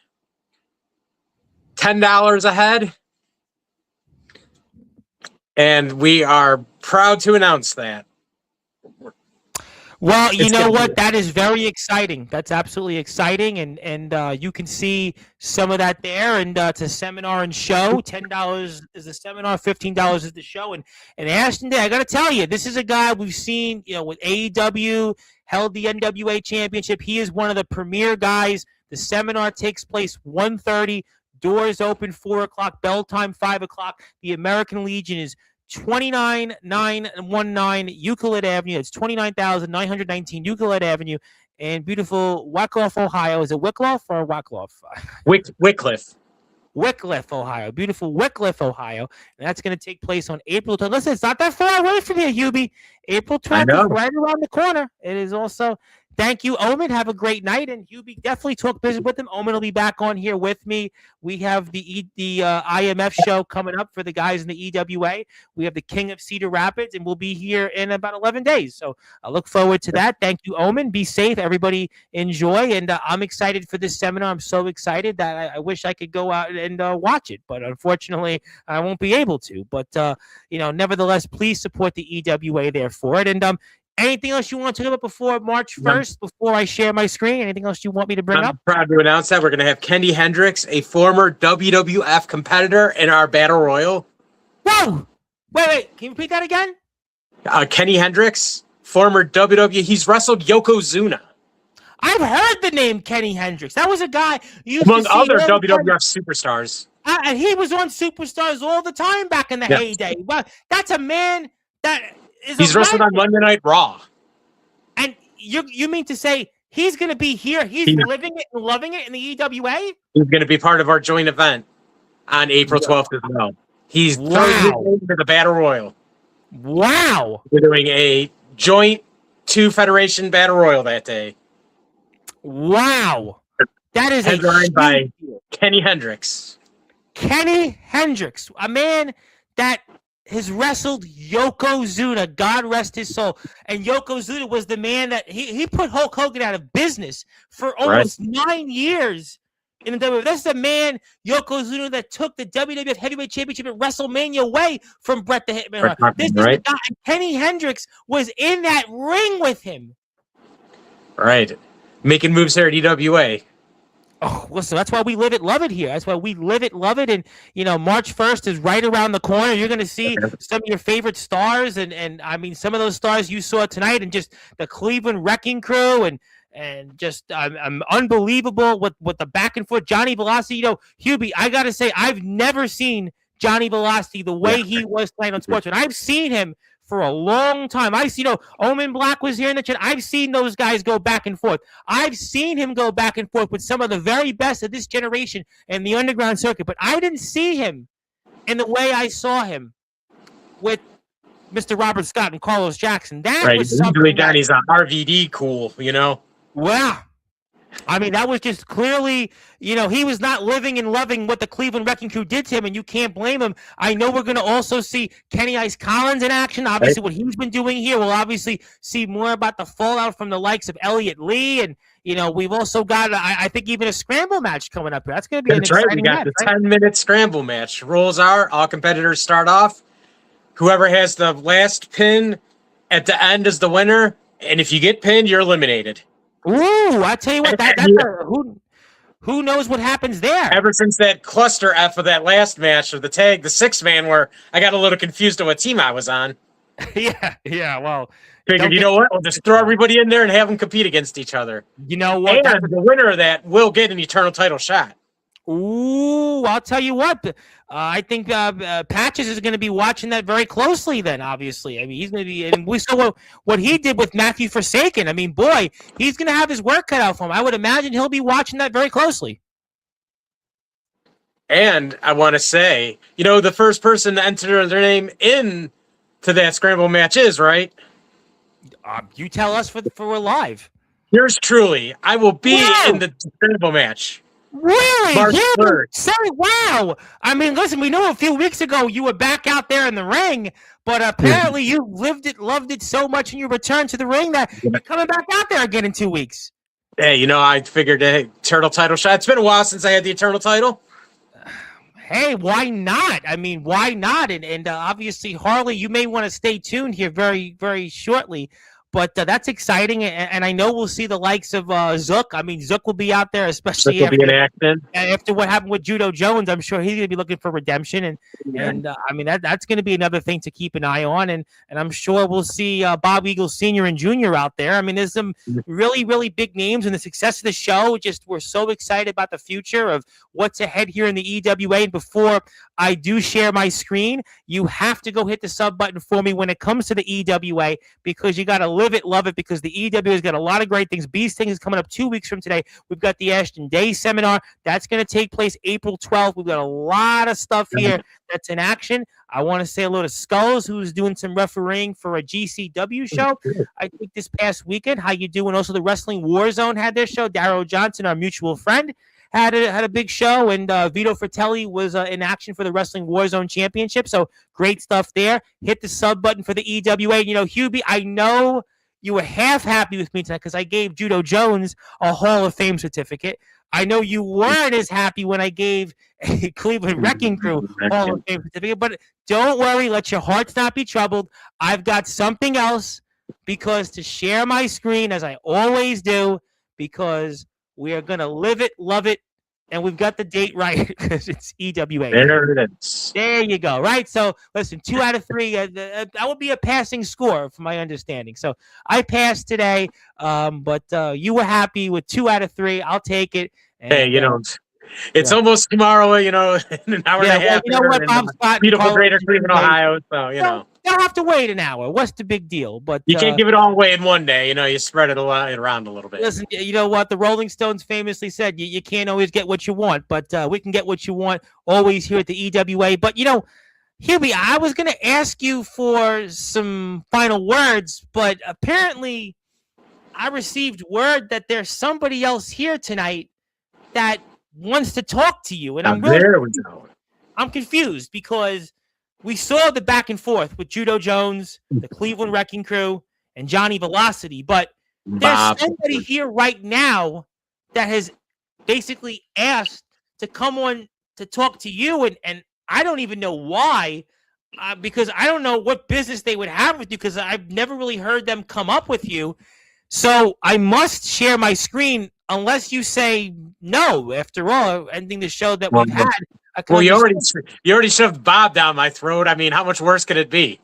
$10 a head. And we are proud to announce that. Well, you know what? That is very exciting. That's absolutely exciting, and you can see some of that there. And it's a seminar and show. $10 is the seminar, $15 is the show. And Ashton Day, I got to tell you, this is a guy we've seen, with AEW, held the NWA championship. He is one of the premier guys. The seminar takes place 1:30. Doors open 4 o'clock, bell time 5 o'clock. The American Legion is 29919 Euclid Avenue. It's 29,919 Euclid Avenue in beautiful Wickliffe, Ohio. Is it Wickliffe or Wickliffe? Wickliffe. Wickliffe, Ohio. Beautiful Wickliffe, Ohio. And that's going to take place on April 12th. Listen, it's not that far away from here, Hubie. April 12th is right around the corner. It is also... Thank you, Omen. Have a great night. And Hubie, definitely talk business with him. Omen will be back on here with me. We have the IMF show coming up for the guys in the EWA. We have the King of Cedar Rapids, and we'll be here in about 11 days. So I look forward to that. Thank you, Omen. Be safe. Everybody enjoy. And I'm excited for this seminar. I'm so excited that I wish I could go out and watch it. But unfortunately, I won't be able to. But, nevertheless, please support the EWA there for it. And anything else you want to talk about before March 1st, before I share my screen? Anything else you want me to bring up? I'm proud to announce that we're going to have Kenny Hendricks, a former WWF competitor, in our Battle Royal. Whoa! Wait. Can you repeat that again? Kenny Hendricks, former WWF. He's wrestled Yokozuna. I've heard the name Kenny Hendricks. That was a guy you used Among to see other all the time. WWF superstars. And he was on Superstars all the time back in the heyday. Well, that's a man that... He's wrestled on Monday Night Raw. And you mean to say he's going to be here? He's living it and loving it in the EWA? He's going to be part of our joint event on April 12th as well. He's throwing into the Battle Royal. Wow. We're doing a joint 2-federation Battle Royal that day. Wow. That is headlined by Kenny Hendricks. Kenny Hendricks, a man that has wrestled Yokozuna, God rest his soul. And Yokozuna was the man that he put Hulk Hogan out of business for almost 9 years in the WWE. That's the man, Yokozuna, that took the WWF Heavyweight Championship at WrestleMania away from Bret the Hitman. This is the guy. Kenny Hendricks was in that ring with him. Right. Making moves there at EWA. Oh, well, so that's why we live it, love it here. That's why we live it, love it. And, March 1st is right around the corner. You're going to see some of your favorite stars. And I mean, some of those stars you saw tonight and just the Cleveland Wrecking Crew and just unbelievable with the back and forth. Johnny Velocity, Hubie, I got to say, I've never seen Johnny Velocity the way he was playing on Sports. And I've seen him for a long time. I've seen, Omen Black was here in the chat. I've seen those guys go back and forth. I've seen him go back and forth with some of the very best of this generation in the underground circuit, but I didn't see him in the way I saw him with Mr. Robert Scott and Carlos Jackson. That was something. Johnny's on RVD cool, Wow. I mean, that was just clearly, he was not living and loving what the Cleveland Wrecking Crew did to him, and you can't blame him. I know we're going to also see Kenny Ice Collins in action. Obviously, what he's been doing here, we'll obviously see more about the fallout from the likes of Elliot Lee, and, we've also got, I think, even a scramble match coming up here. That's going to be an exciting match. We got the 10-minute scramble match. Rules are all competitors start off. Whoever has the last pin at the end is the winner, and if you get pinned, you're eliminated. Ooh, I tell you what, who knows what happens there? Ever since that cluster F of that last match of the tag, the 6-man, where I got a little confused on what team I was on. yeah. Well, figured, what? We'll just throw everybody in there and have them compete against each other. You know what? And the winner of that will get an eternal title shot. Ooh, I'll tell you what. I think Patches is going to be watching that very closely then, obviously. I mean, he's going to be – and we saw what he did with Matthew Forsaken. I mean, boy, he's going to have his work cut out for him. I would imagine he'll be watching that very closely. And I want to say, the first person to enter their name in to that scramble match is, right? You tell us for we're live. Yours truly. I will be in the scramble match. Really? March 3rd. Say, wow. I mean, listen, we know a few weeks ago you were back out there in the ring, but apparently you lived it, loved it so much in your return to the ring that you're coming back out there again in 2 weeks. Hey, I figured a eternal title shot. It's been a while since I had the eternal title. Hey, why not? I mean, why not? And obviously, Harley, you may want to stay tuned here very, very shortly. But that's exciting, and I know we'll see the likes of Zook. I mean, Zook will be out there, especially after what happened with Judo Jones. I'm sure he's going to be looking for redemption, and I mean that's going to be another thing to keep an eye on. And I'm sure we'll see Bob Eagle Sr. and Jr. out there. I mean, there's some really, really big names, and the success of the show. Just we're so excited about the future of what's ahead here in the EWA. And before I do share my screen, you have to go hit the sub button for me when it comes to the EWA, because you got to live it, love it, because the EWA has got a lot of great things. Beast Thing is coming up 2 weeks from today. We've got the Ashton Day seminar. That's going to take place April 12th. We've got a lot of stuff here that's in action. I want to say hello to Skulls, who's doing some refereeing for a GCW show, I think, this past weekend. How you doing? Also, the Wrestling Warzone had their show. Darrow Johnson, our mutual friend, had a big show, and Vito Fratelli was in action for the Wrestling Warzone Championship. So great stuff there. Hit the sub button for the EWA. Hubie, I know you were half happy with me tonight because I gave Judo Jones a Hall of Fame certificate. I know you weren't as happy when I gave a Cleveland Wrecking Crew Hall of Fame certificate, but don't worry. Let your hearts not be troubled. I've got something else to share my screen, as I always do, because we are going to live it, love it, and we've got the date right because it's EWA. There it is. There you go. Right. So listen, 2 out of 3. That would be a passing score, from my understanding. So I passed today, but you were happy with 2 out of 3. I'll take it. And, hey, it's almost tomorrow. In an hour and a half. You know what, Bob Scott? Beautiful Greater Cleveland, Ohio. So They'll have to wait an hour. What's the big deal? But you can't give it all away in one day. You spread it around a little bit. Listen, you know what? The Rolling Stones famously said, you can't always get what you want, but we can get what you want always here at the EWA. But, Hubie, I was going to ask you for some final words, but apparently I received word that there's somebody else here tonight that wants to talk to you. And I'm confused because we saw the back and forth with Judo Jones, the Cleveland Wrecking Crew, and Johnny Velocity. But there's somebody here right now that has basically asked to come on to talk to you. And I don't even know why, because I don't know what business they would have with you, because I've never really heard them come up with you. So I must share my screen unless you say no. After all, ending the show that Well, we've had. Well, you already shoved Bob down my throat. I mean, how much worse could it be?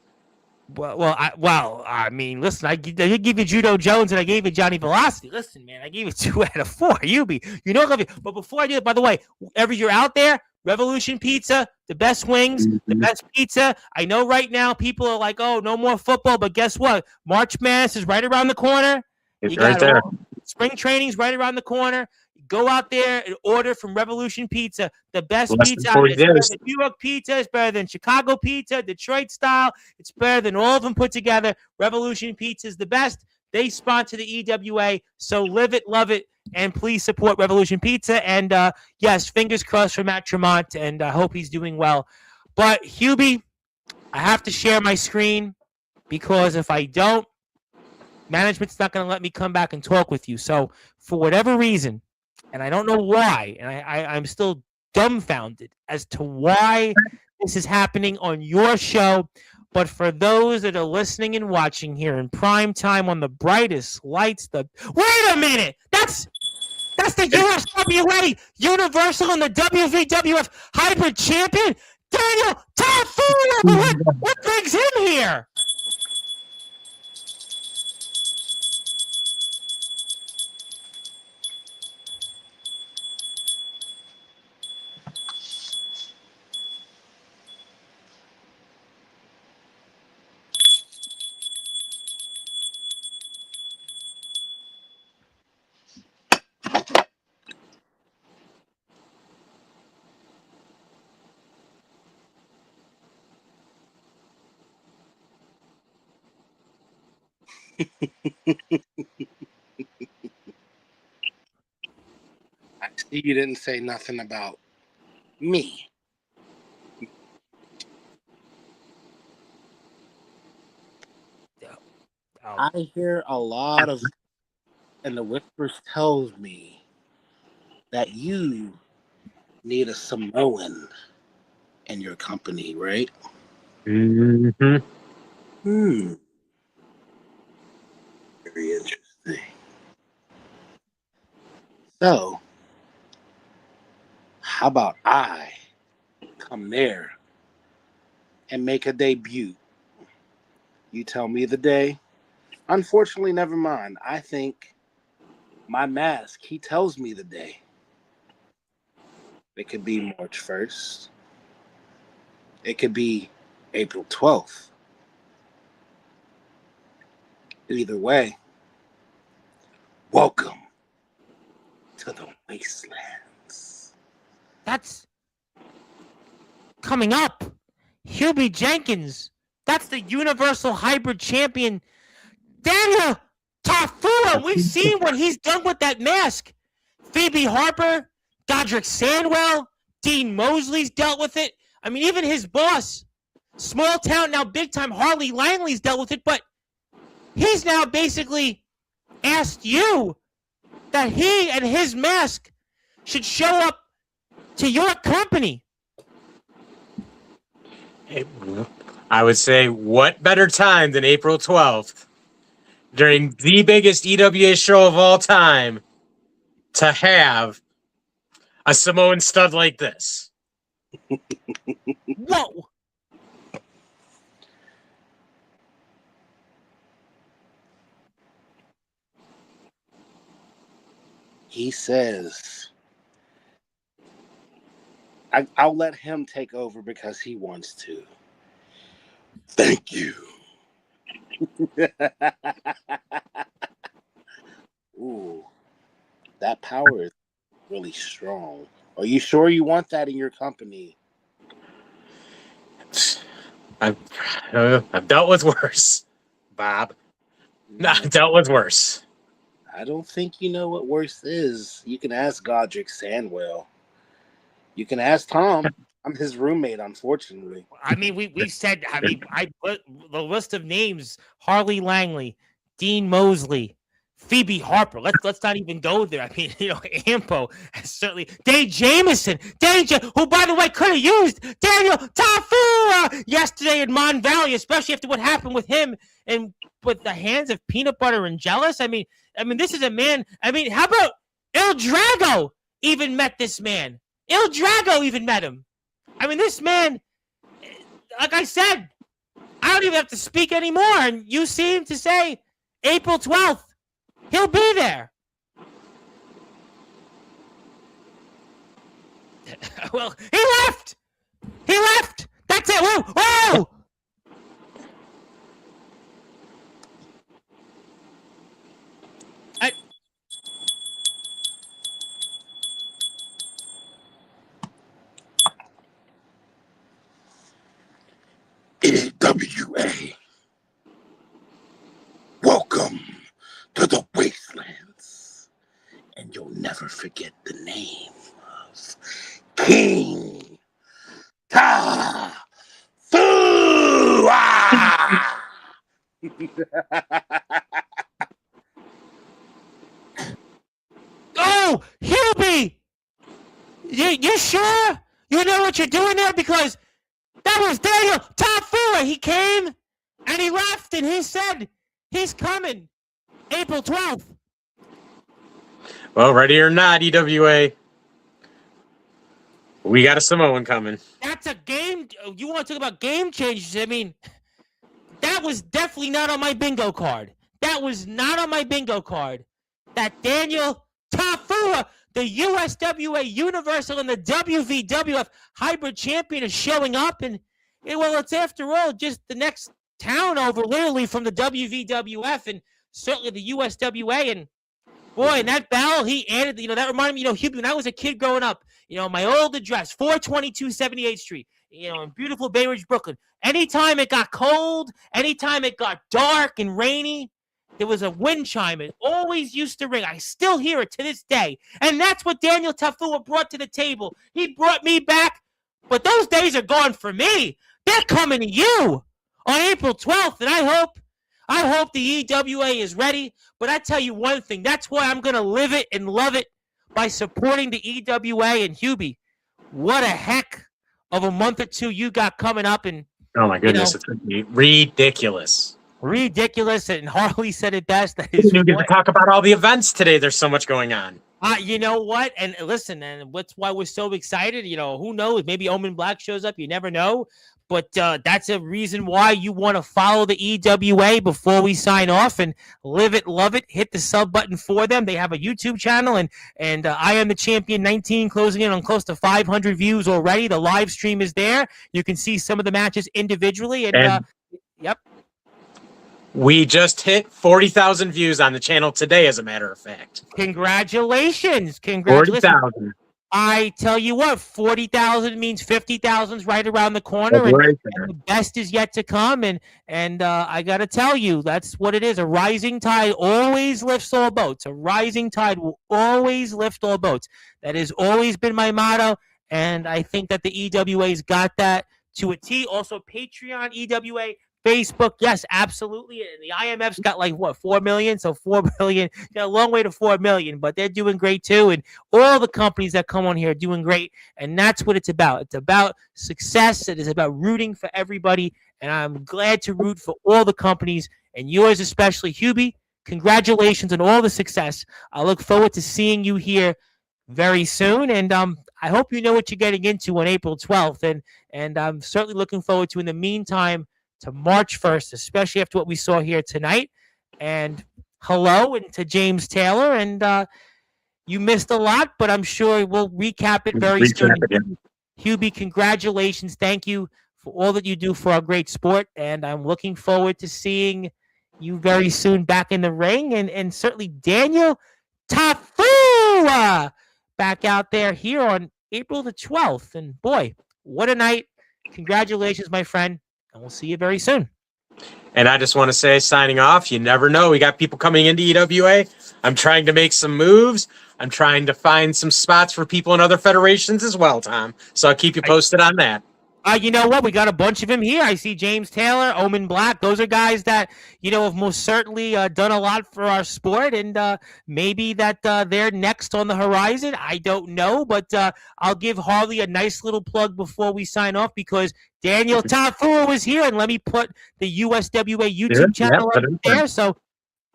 I mean, listen, I did give you Judo Jones and I gave you Johnny Velocity. Listen, man, I gave you 2 out of 4. You know, I love you. But before I do it, by the way, wherever you're out there, Revolution Pizza, the best wings, the best pizza. I know right now people are like, oh, no more football, but guess what? March Madness is right around the corner. It's right there. Spring training's right around the corner. Go out there and order from Revolution Pizza, the best pizza. It's better than New York pizza. It's better than Chicago pizza, Detroit style. It's better than all of them put together. Revolution Pizza is the best. They sponsor the EWA, so live it, love it, and please support Revolution Pizza. And yes, fingers crossed for Matt Tremont, and I hope he's doing well. But Hubie, I have to share my screen because if I don't, management's not going to let me come back and talk with you. So for whatever reason, and I don't know why, and I'm still dumbfounded as to why this is happening on your show. But for those that are listening and watching here in prime time on the brightest lights, wait a minute, that's the USWA Universal and the WVWF Hybrid Champion, Daniel Tafu. What brings him here? I see you didn't say nothing about me. I hear a lot of, and the whispers tells me that you need a Samoan in your company, right? Mm-hmm. Very interesting. So, how about I come there and make a debut? You tell me the day. Unfortunately, never mind. I think my mask, he tells me the day. It could be March 1st. It could be April 12th. Either way, welcome to the wastelands. That's coming up. Hubie Jenkins. That's the Universal Hybrid Champion, Daniel Tafua. We've seen what he's done with that mask. Phoebe Harper, Godric Sandwell, Dean Mosley's dealt with it. I mean, even his boss, small town, now big time, Harley Langley's dealt with it. But he's now basically asked you that he and his mask should show up to your company. I would say, what better time than April 12th, during the biggest EWA show of all time, to have a Samoan stud like this? Whoa! He says, I'll let him take over because he wants to. Thank you. Ooh, that power is really strong. Are you sure you want that in your company? I've dealt with worse, Bob. No, I've dealt with worse. I don't think you know what worse is. You can ask Godric Sandwell. You can ask Tom. I'm his roommate, unfortunately. I mean, we said, I put the list of names: Harley Langley, Dean Mosley, Phoebe Harper. Let's not even go there. I mean, Ampo certainly. Dave Jamison, who by the way could have used Daniel Tafua yesterday in Mon Valley, especially after what happened with him and with the hands of Peanut Butter and Jealous. I mean, this is a man. I mean, how about Il Drago even met this man. Il Drago even met him. I mean, this man, like I said, I don't even have to speak anymore. And you seem to say April 12th, he'll be there. Well, he left. He left. That's it. Whoa, whoa. EWA. Welcome to the wastelands. And you'll never forget the name of King Ta Fu. Oh, Hubie! You sure? You know what you're doing there? Because that was Daniel Tafua. He came and he left and he said he's coming April 12th. Well, ready or not, EWA, we got a Samoan coming. That's a game. You want to talk about game changers? I mean, that was definitely not on my bingo card. That was not on my bingo card. That Daniel Tafua, the USWA Universal and the WVWF Hybrid Champion, is showing up. And well, it's after all just the next town over, literally, from the WVWF and certainly the USWA. And boy, and that bell, he added, that reminded me, Hubie, when I was a kid growing up, my old address, 422 78th Street, in beautiful Bay Ridge, Brooklyn. Anytime it got cold, anytime it got dark and rainy, there was a wind chime. It always used to ring. I still hear it to this day. And that's what Daniel Tafua brought to the table. He brought me back, but those days are gone for me. They're coming to you on April 12th, and I hope the EWA is ready. But I tell you one thing, that's why I'm going to live it and love it by supporting the EWA. And Hubie, what a heck of a month or two you got coming up. And oh my goodness, it's going to be ridiculous. Ridiculous, and Harley said it best. That is we get to talk about all the events today. There's so much going on. You know what? And listen, and that's why we're so excited. Who knows? Maybe Omen Black shows up. You never know. But that's a reason why you want to follow the EWA before we sign off and live it, love it. Hit the sub button for them. They have a YouTube channel, and I Am the Champion 19 closing in on close to 500 views already. The live stream is there. You can see some of the matches individually. And yep. We just hit 40,000 views on the channel today, as a matter of fact. Congratulations. 40,000. I tell you what, 40,000 means 50,000 is right around the corner, and the best is yet to come. And I got to tell you, that's what it is. A rising tide always lifts all boats. A rising tide will always lift all boats. That has always been my motto, and I think that the EWA's got that to a T. Also, Patreon, EWA, Facebook, yes, absolutely. And the IMF's got 4 million? So 4 million, got a long way to 4 million, but they're doing great too. And all the companies that come on here are doing great. And that's what it's about. It's about success. It is about rooting for everybody. And I'm glad to root for all the companies, and yours especially. Hubie, congratulations on all the success. I look forward to seeing you here very soon. And I hope you know what you're getting into on April 12th. And I'm certainly looking forward to, in the meantime, to March 1st, especially after what we saw here tonight. And hello, and to James Taylor. And you missed a lot, but I'm sure we'll recap it very soon. Hubie, congratulations. Thank you for all that you do for our great sport. And I'm looking forward to seeing you very soon back in the ring. And certainly Daniel Tafua back out there here on April the 12th. And boy, what a night. Congratulations, my friend. And we'll see you very soon. And I just want to say, signing off, you never know. We got people coming into EWA. I'm trying to make some moves. I'm trying to find some spots for people in other federations as well, Tom. So I'll keep you posted on that. You know what? We got a bunch of them here. I see James Taylor, Omen Black. Those are guys that, have most certainly done a lot for our sport. And maybe that they're next on the horizon. I don't know. But I'll give Harley a nice little plug before we sign off, because Daniel Tafua was here. And let me put the USWA YouTube channel up there. So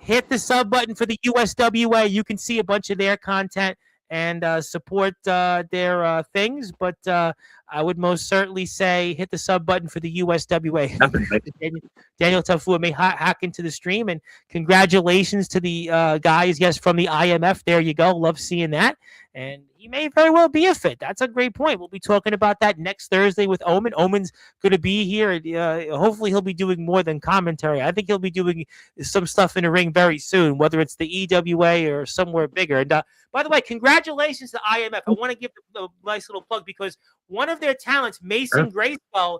hit the sub button for the USWA. You can see a bunch of their content and support their things. But I would most certainly say hit the sub button for the USWA. Daniel Tafua may hack into the stream. And congratulations to the guys, yes, from the IMF. There you go. Love seeing that. And he may very well be a fit. That's a great point. We'll be talking about that next Thursday with Omen. Omen's going to be here. Hopefully, he'll be doing more than commentary. I think he'll be doing some stuff in the ring very soon, whether it's the EWA or somewhere bigger. And by the way, congratulations to IMF. I want to give a nice little plug because one of their talents, Mason Gracewell,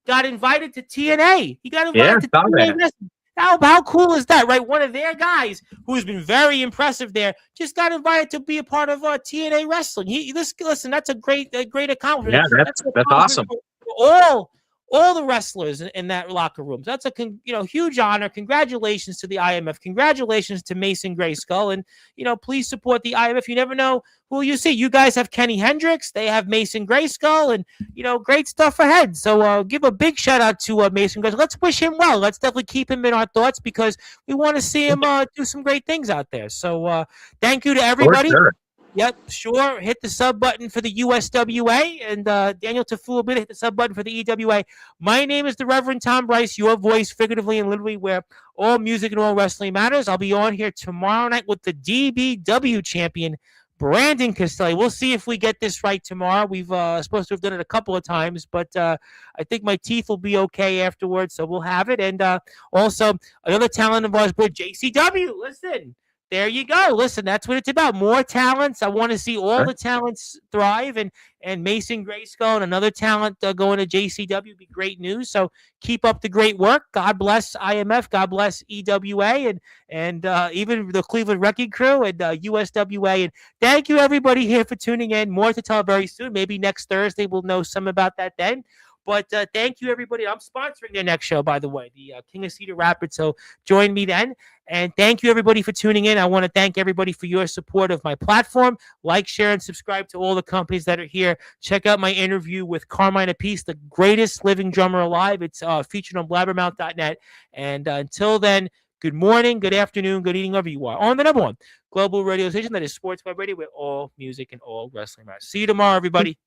got invited to TNA. He got invited to TNA Wrestling. How cool is that, right? One of their guys who's been very impressive there just got invited to be a part of TNA Wrestling. Listen, that's a great accomplishment. Yeah, that's awesome. For all the wrestlers in that locker room. So that's a huge honor. Congratulations to the IMF. Congratulations to Mason Grayskull. And please support the IMF. You never know who you see. You guys have Kenny Hendricks. They have Mason Grayskull, and great stuff ahead. So give a big shout out to Mason Grayskull. Let's wish him well. Let's definitely keep him in our thoughts because we want to see him do some great things out there. So thank you to everybody. Sure. Yep, sure. Hit the sub button for the USWA, and Daniel Tafua hit the sub button for the EWA. My name is the Reverend Tom Bryce, your voice, figuratively and literally, where all music and all wrestling matters. I'll be on here tomorrow night with the DBW champion, Brandon Castelli. We'll see if we get this right tomorrow. We've supposed to have done it a couple of times, but I think my teeth will be okay afterwards, so we'll have it. And also, another talent of ours, JCW. Listen. There you go. Listen, that's what it's about. More talents. I want to see all the talents thrive, and Mason Grayskull and another talent going to JCW would be great news. So keep up the great work. God bless IMF. God bless EWA and even the Cleveland Wrecking Crew and USWA. And thank you, everybody here for tuning in. More to tell very soon. Maybe next Thursday we'll know some about that then. But thank you, everybody. I'm sponsoring their next show, by the way, the King of Cedar Rapids. So join me then. And thank you, everybody, for tuning in. I want to thank everybody for your support of my platform. Like, share, and subscribe to all the companies that are here. Check out my interview with Carmine Appice, the greatest living drummer alive. It's featured on blabbermouth.net. And until then, good morning, good afternoon, good evening, wherever you are. On the number one global radio station that is Sportswire Radio, where all music and all wrestling matters. See you tomorrow, everybody.